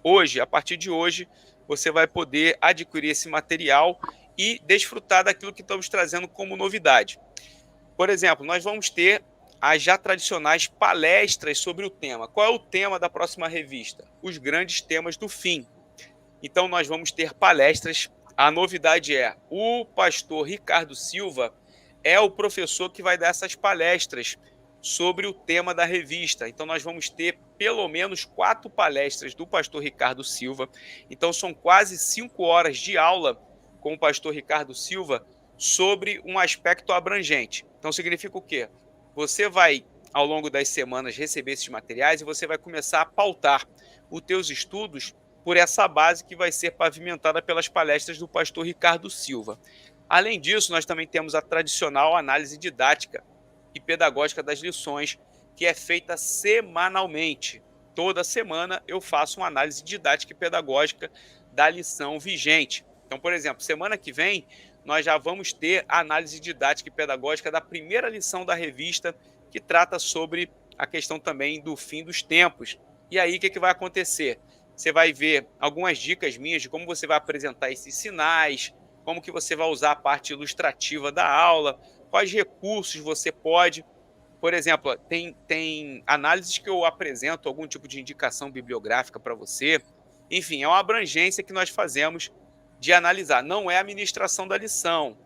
hoje. A partir de hoje, você vai poder adquirir esse material e desfrutar daquilo que estamos trazendo como novidade. Por exemplo, nós vamos ter as já tradicionais palestras sobre o tema. Qual é o tema da próxima revista? Os grandes temas do fim. Então, nós vamos ter palestras. A novidade é, o pastor Ricardo Silva é o professor que vai dar essas palestras sobre o tema da revista. Então, nós vamos ter pelo menos 4 palestras do pastor Ricardo Silva. Então, são quase 5 horas de aula com o pastor Ricardo Silva sobre um aspecto abrangente. Então, significa o quê? Você vai, ao longo das semanas, receber esses materiais e você vai começar a pautar os teus estudos por essa base que vai ser pavimentada pelas palestras do pastor Ricardo Silva. Além disso, nós também temos a tradicional análise didática e pedagógica das lições, que é feita semanalmente. Toda semana eu faço uma análise didática e pedagógica da lição vigente. Então, por exemplo, semana que vem, nós já vamos ter a análise didática e pedagógica da primeira lição da revista, que trata sobre a questão também do fim dos tempos. E aí, o que vai acontecer? Você vai ver algumas dicas minhas de como você vai apresentar esses sinais, como que você vai usar a parte ilustrativa da aula, quais recursos você pode. Por exemplo, tem análises que eu apresento, algum tipo de indicação bibliográfica para você. Enfim, é uma abrangência que nós fazemos de analisar. Não é a ministração da lição,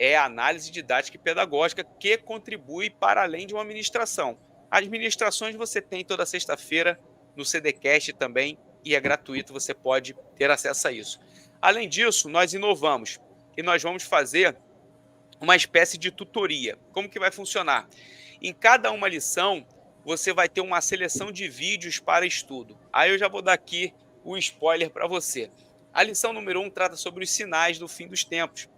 é a análise didática e pedagógica que contribui para além de uma ministração. As ministrações você tem toda sexta-feira no CDcast também, e é gratuito, você pode ter acesso a isso. Além disso, nós inovamos e nós vamos fazer uma espécie de tutoria. Como que vai funcionar? Em cada uma lição, você vai ter uma seleção de vídeos para estudo. Aí eu já vou dar aqui o spoiler para você. A lição número 1 trata sobre os sinais do fim dos tempos.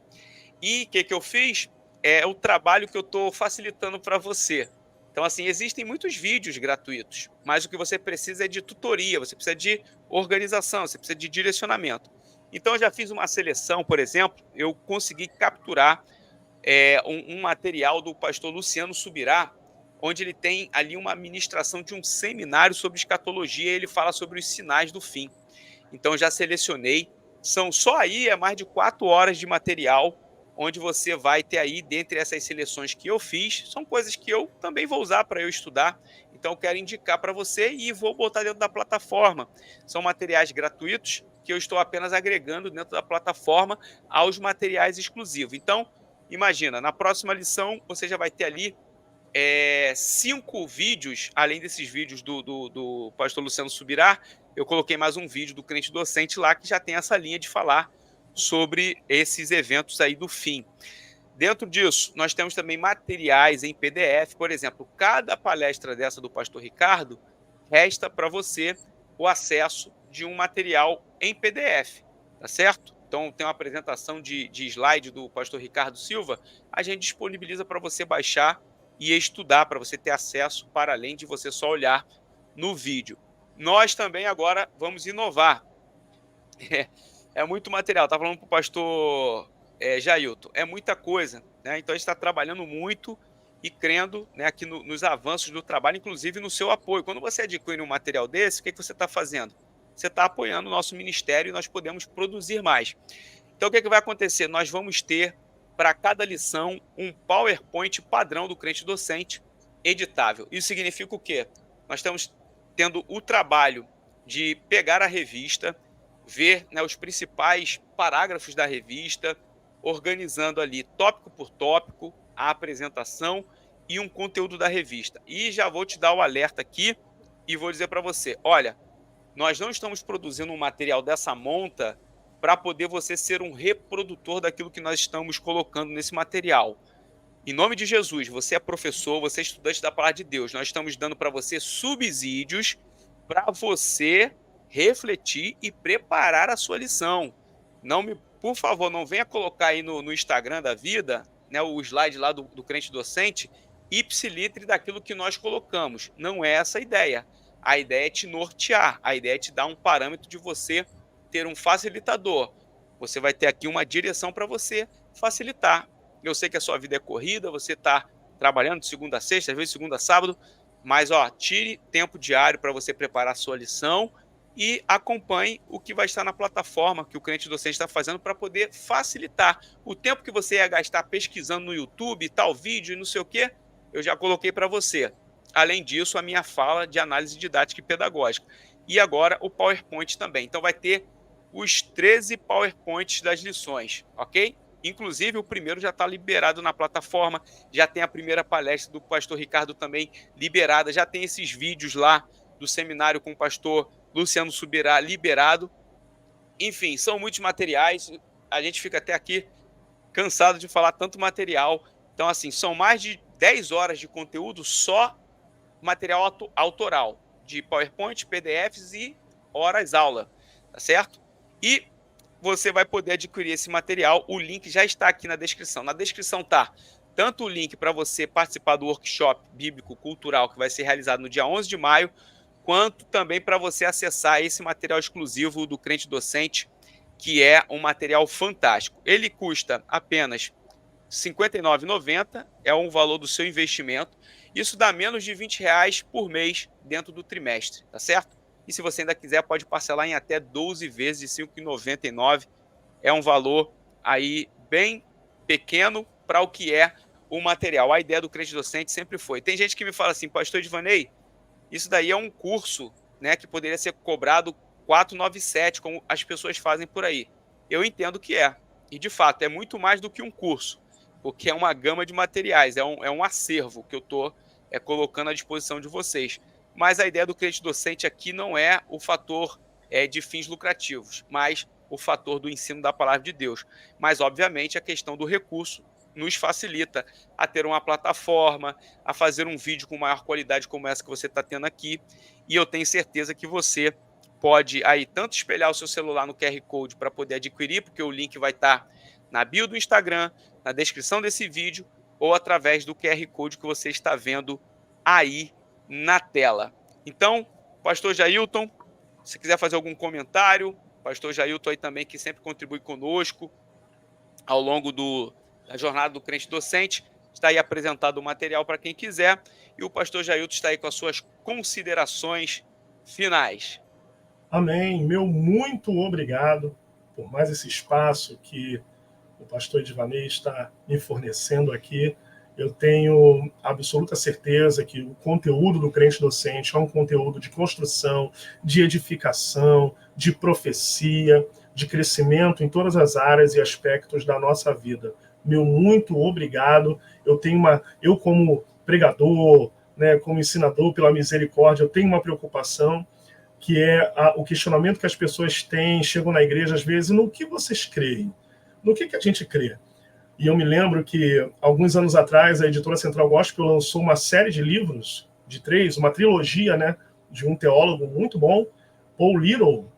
E o que eu fiz? É o trabalho que eu estou facilitando para você. Então, assim, existem muitos vídeos gratuitos, mas o que você precisa é de tutoria, você precisa de organização, você precisa de direcionamento. Então, eu já fiz uma seleção, por exemplo, eu consegui capturar um material do pastor Luciano Subirá, onde ele tem ali uma ministração de um seminário sobre escatologia, e ele fala sobre os sinais do fim. Então, já selecionei, só aí é mais de 4 horas de material, onde você vai ter aí, dentre essas seleções que eu fiz, são coisas que eu também vou usar para eu estudar, então eu quero indicar para você e vou botar dentro da plataforma. São materiais gratuitos que eu estou apenas agregando dentro da plataforma aos materiais exclusivos. Então, imagina, na próxima lição você já vai ter ali 5 vídeos, além desses vídeos do pastor Luciano Subirá, eu coloquei mais um vídeo do crente docente lá que já tem essa linha de falar sobre esses eventos aí do fim. Dentro disso, nós temos também materiais em PDF, por exemplo, cada palestra dessa do pastor Ricardo, resta para você o acesso de um material em PDF, tá certo? Então, tem uma apresentação de slide do pastor Ricardo Silva, a gente disponibiliza para você baixar e estudar, para você ter acesso para além de você só olhar no vídeo. Nós também agora vamos inovar. É muito material. Estava falando para o pastor Jailton, é muita coisa, né? Então a gente está trabalhando muito e crendo, né, aqui nos avanços do trabalho, inclusive no seu apoio. Quando você adquire um material desse, o que você está fazendo? Você está apoiando o nosso ministério e nós podemos produzir mais. Então o que vai acontecer? Nós vamos ter para cada lição um PowerPoint padrão do crente docente editável. Isso significa o quê? Nós estamos tendo o trabalho de pegar a revista, ver, né, os principais parágrafos da revista, organizando ali tópico por tópico a apresentação e um conteúdo da revista. E já vou te dar o alerta aqui e vou dizer para você, olha, nós não estamos produzindo um material dessa monta para poder você ser um reprodutor daquilo que nós estamos colocando nesse material. Em nome de Jesus, você é professor, você é estudante da palavra de Deus. Nós estamos dando para você subsídios para você refletir e preparar a sua lição. Por favor, não venha colocar aí no Instagram da vida, né, o slide lá do crente docente, ipsilitre daquilo que nós colocamos. Não é essa a ideia. A ideia é te nortear, a ideia é te dar um parâmetro de você ter um facilitador. Você vai ter aqui uma direção para você facilitar. Eu sei que a sua vida é corrida, você está trabalhando de segunda a sexta, às vezes segunda a sábado, mas tire tempo diário para você preparar a sua lição e acompanhe o que vai estar na plataforma que o crente docente está fazendo para poder facilitar. O tempo que você ia gastar pesquisando no YouTube, tal vídeo e não sei o quê, eu já coloquei para você. Além disso, a minha fala de análise didática e pedagógica. E agora o PowerPoint também. Então vai ter os 13 PowerPoints das lições, ok? Inclusive, o primeiro já está liberado na plataforma, já tem a primeira palestra do pastor Ricardo também liberada, já tem esses vídeos lá do seminário com o pastor Luciano Subirá liberado. Enfim, são muitos materiais, a gente fica até aqui cansado de falar tanto material. Então, assim, são mais de 10 horas de conteúdo só material autoral, de PowerPoint, PDFs e horas-aula, tá certo? E você vai poder adquirir esse material, o link já está aqui na descrição. Na descrição tá tanto o link para você participar do workshop bíblico cultural que vai ser realizado no dia 11 de maio, quanto também para você acessar esse material exclusivo do Crente Docente, que é um material fantástico. Ele custa apenas R$ 59,90, é um valor do seu investimento. Isso dá menos de R$ 20 por mês dentro do trimestre, tá certo? E se você ainda quiser, pode parcelar em até 12 vezes de R$ 5,99. É um valor aí bem pequeno para o que é o material. A ideia do Crente Docente sempre foi. Tem gente que me fala assim, pastor Edvanei, isso daí é um curso, né, que poderia ser cobrado 497, como as pessoas fazem por aí. Eu entendo que é. E, de fato, é muito mais do que um curso, porque é uma gama de materiais, é um acervo que eu estou colocando à disposição de vocês. Mas a ideia do Crente Docente aqui não é o fator de fins lucrativos, mas o fator do ensino da palavra de Deus. Mas, obviamente, a questão do recurso nos facilita a ter uma plataforma, a fazer um vídeo com maior qualidade como essa que você está tendo aqui. E eu tenho certeza que você pode aí tanto espelhar o seu celular no QR Code para poder adquirir, porque o link vai estar na bio do Instagram, na descrição desse vídeo, ou através do QR Code que você está vendo aí na tela. Então, pastor Jailton, se quiser fazer algum comentário, pastor Jailton aí também, que sempre contribui conosco ao longo da jornada do Crente Docente, está aí apresentado o material para quem quiser, e o pastor Jailton está aí com as suas considerações finais. Amém. Meu muito obrigado por mais esse espaço que o pastor Edvanei está me fornecendo aqui. Eu tenho absoluta certeza que o conteúdo do Crente Docente é um conteúdo de construção, de edificação, de profecia, de crescimento em todas as áreas e aspectos da nossa vida. Meu muito obrigado. Eu como pregador, né, como ensinador pela misericórdia, eu tenho uma preocupação que é o questionamento que as pessoas têm, chegam na igreja às vezes, no que vocês creem? No que a gente crê? E eu me lembro que, alguns anos atrás, a editora Central Gospel lançou uma série de livros, uma trilogia, né, de um teólogo muito bom, Paul Little.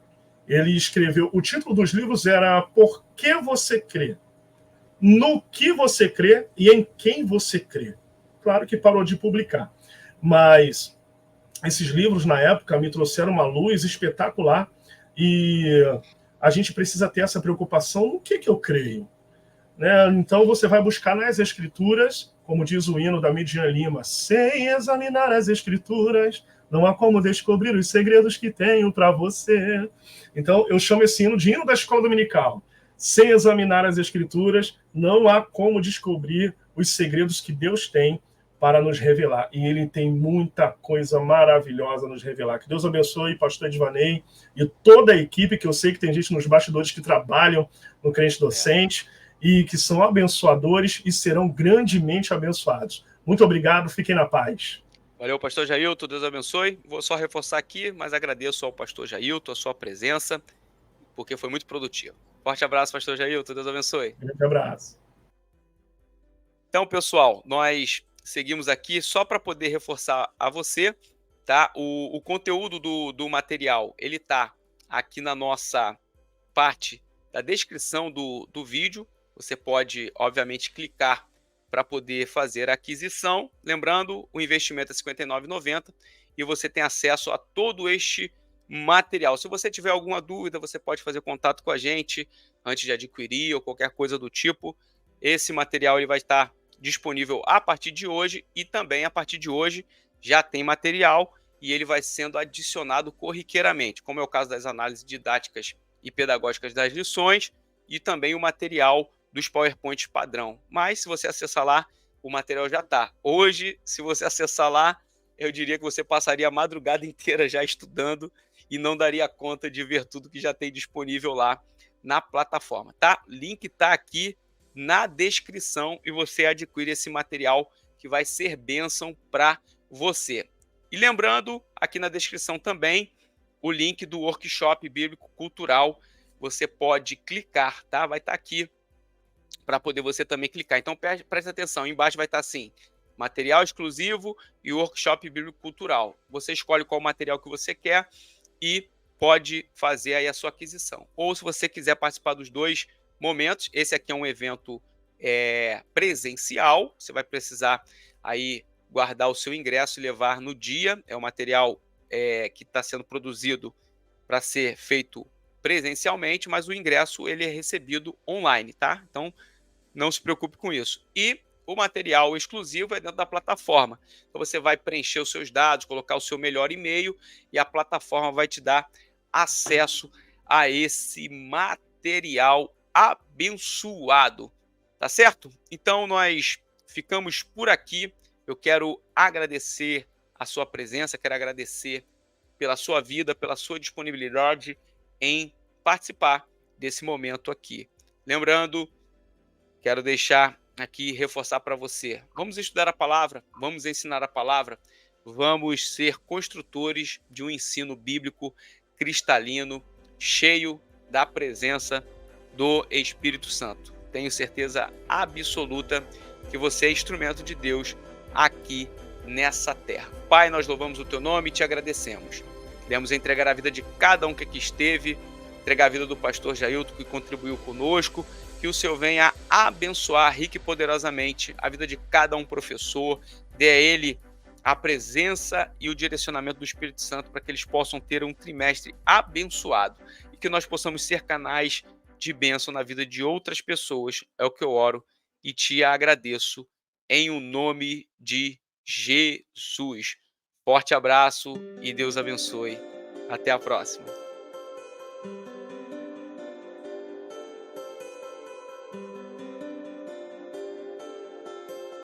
Ele escreveu, o título dos livros era Por que você crê? No que você crê e em quem você crê. Claro que parou de publicar, mas esses livros, na época, me trouxeram uma luz espetacular e a gente precisa ter essa preocupação no que eu creio. Né? Então, você vai buscar nas Escrituras, como diz o hino da Midian Lima, sem examinar as Escrituras, não há como descobrir os segredos que tenho para você. Então, eu chamo esse hino de hino da escola dominical. Sem examinar as Escrituras, não há como descobrir os segredos que Deus tem para nos revelar. E ele tem muita coisa maravilhosa a nos revelar. Que Deus abençoe pastor Edvanei e toda a equipe, que eu sei que tem gente nos bastidores que trabalham no Crente Docente e que são abençoadores e serão grandemente abençoados. Muito obrigado, fiquem na paz. Valeu, pastor Jailton, Deus abençoe. Vou só reforçar aqui, mas agradeço ao pastor Jailton a sua presença, porque foi muito produtivo. Forte abraço, pastor Jailton, Deus abençoe. Grande abraço. Então, pessoal, nós seguimos aqui só para poder reforçar a você, tá? O conteúdo do material, ele tá aqui na nossa parte da descrição do vídeo. Você pode, obviamente, clicar para poder fazer a aquisição. Lembrando, o investimento é R$ 59,90 e você tem acesso a todo este material. Se você tiver alguma dúvida, você pode fazer contato com a gente antes de adquirir ou qualquer coisa do tipo. Esse material ele vai estar disponível a partir de hoje e também a partir de hoje já tem material e ele vai sendo adicionado corriqueiramente, como é o caso das análises didáticas e pedagógicas das lições e também o material dos PowerPoints padrão. Mas se você acessar lá, o material já está. Hoje, se você acessar lá, eu diria que você passaria a madrugada inteira já estudando e não daria conta de ver tudo que já tem disponível lá na plataforma, tá? Link está aqui na descrição e você adquire esse material que vai ser bênção para você. E lembrando, aqui na descrição também, o link do workshop bíblico cultural, você pode clicar, tá? Vai estar aqui para poder você também clicar. Então preste atenção, embaixo vai estar assim, material exclusivo e workshop bíblico cultural. Você escolhe qual material que você quer e pode fazer aí a sua aquisição. Ou se você quiser participar dos dois momentos, esse aqui é um evento presencial, você vai precisar aí guardar o seu ingresso e levar no dia, é um material que está sendo produzido para ser feito presencialmente, mas o ingresso ele é recebido online, tá? Então, não se preocupe com isso. E o material exclusivo é dentro da plataforma. Então, você vai preencher os seus dados, colocar o seu melhor e-mail e a plataforma vai te dar acesso a esse material abençoado. Tá certo? Então, nós ficamos por aqui. Eu quero agradecer a sua presença, quero agradecer pela sua vida, pela sua disponibilidade em participar desse momento aqui. Lembrando, quero deixar aqui, reforçar para você, vamos estudar a palavra, vamos ensinar a palavra, vamos ser construtores de um ensino bíblico cristalino, cheio da presença do Espírito Santo. Tenho certeza absoluta que você é instrumento de Deus aqui nessa terra. Pai, nós louvamos o teu nome e te agradecemos. Queremos entregar a vida de cada um que aqui esteve, entregar a vida do pastor Jailton, que contribuiu conosco, que o Senhor venha abençoar rica e poderosamente a vida de cada um professor, dê a ele a presença e o direcionamento do Espírito Santo para que eles possam ter um trimestre abençoado e que nós possamos ser canais de bênção na vida de outras pessoas. É o que eu oro e te agradeço em o nome de Jesus. Forte abraço e Deus abençoe. Até a próxima.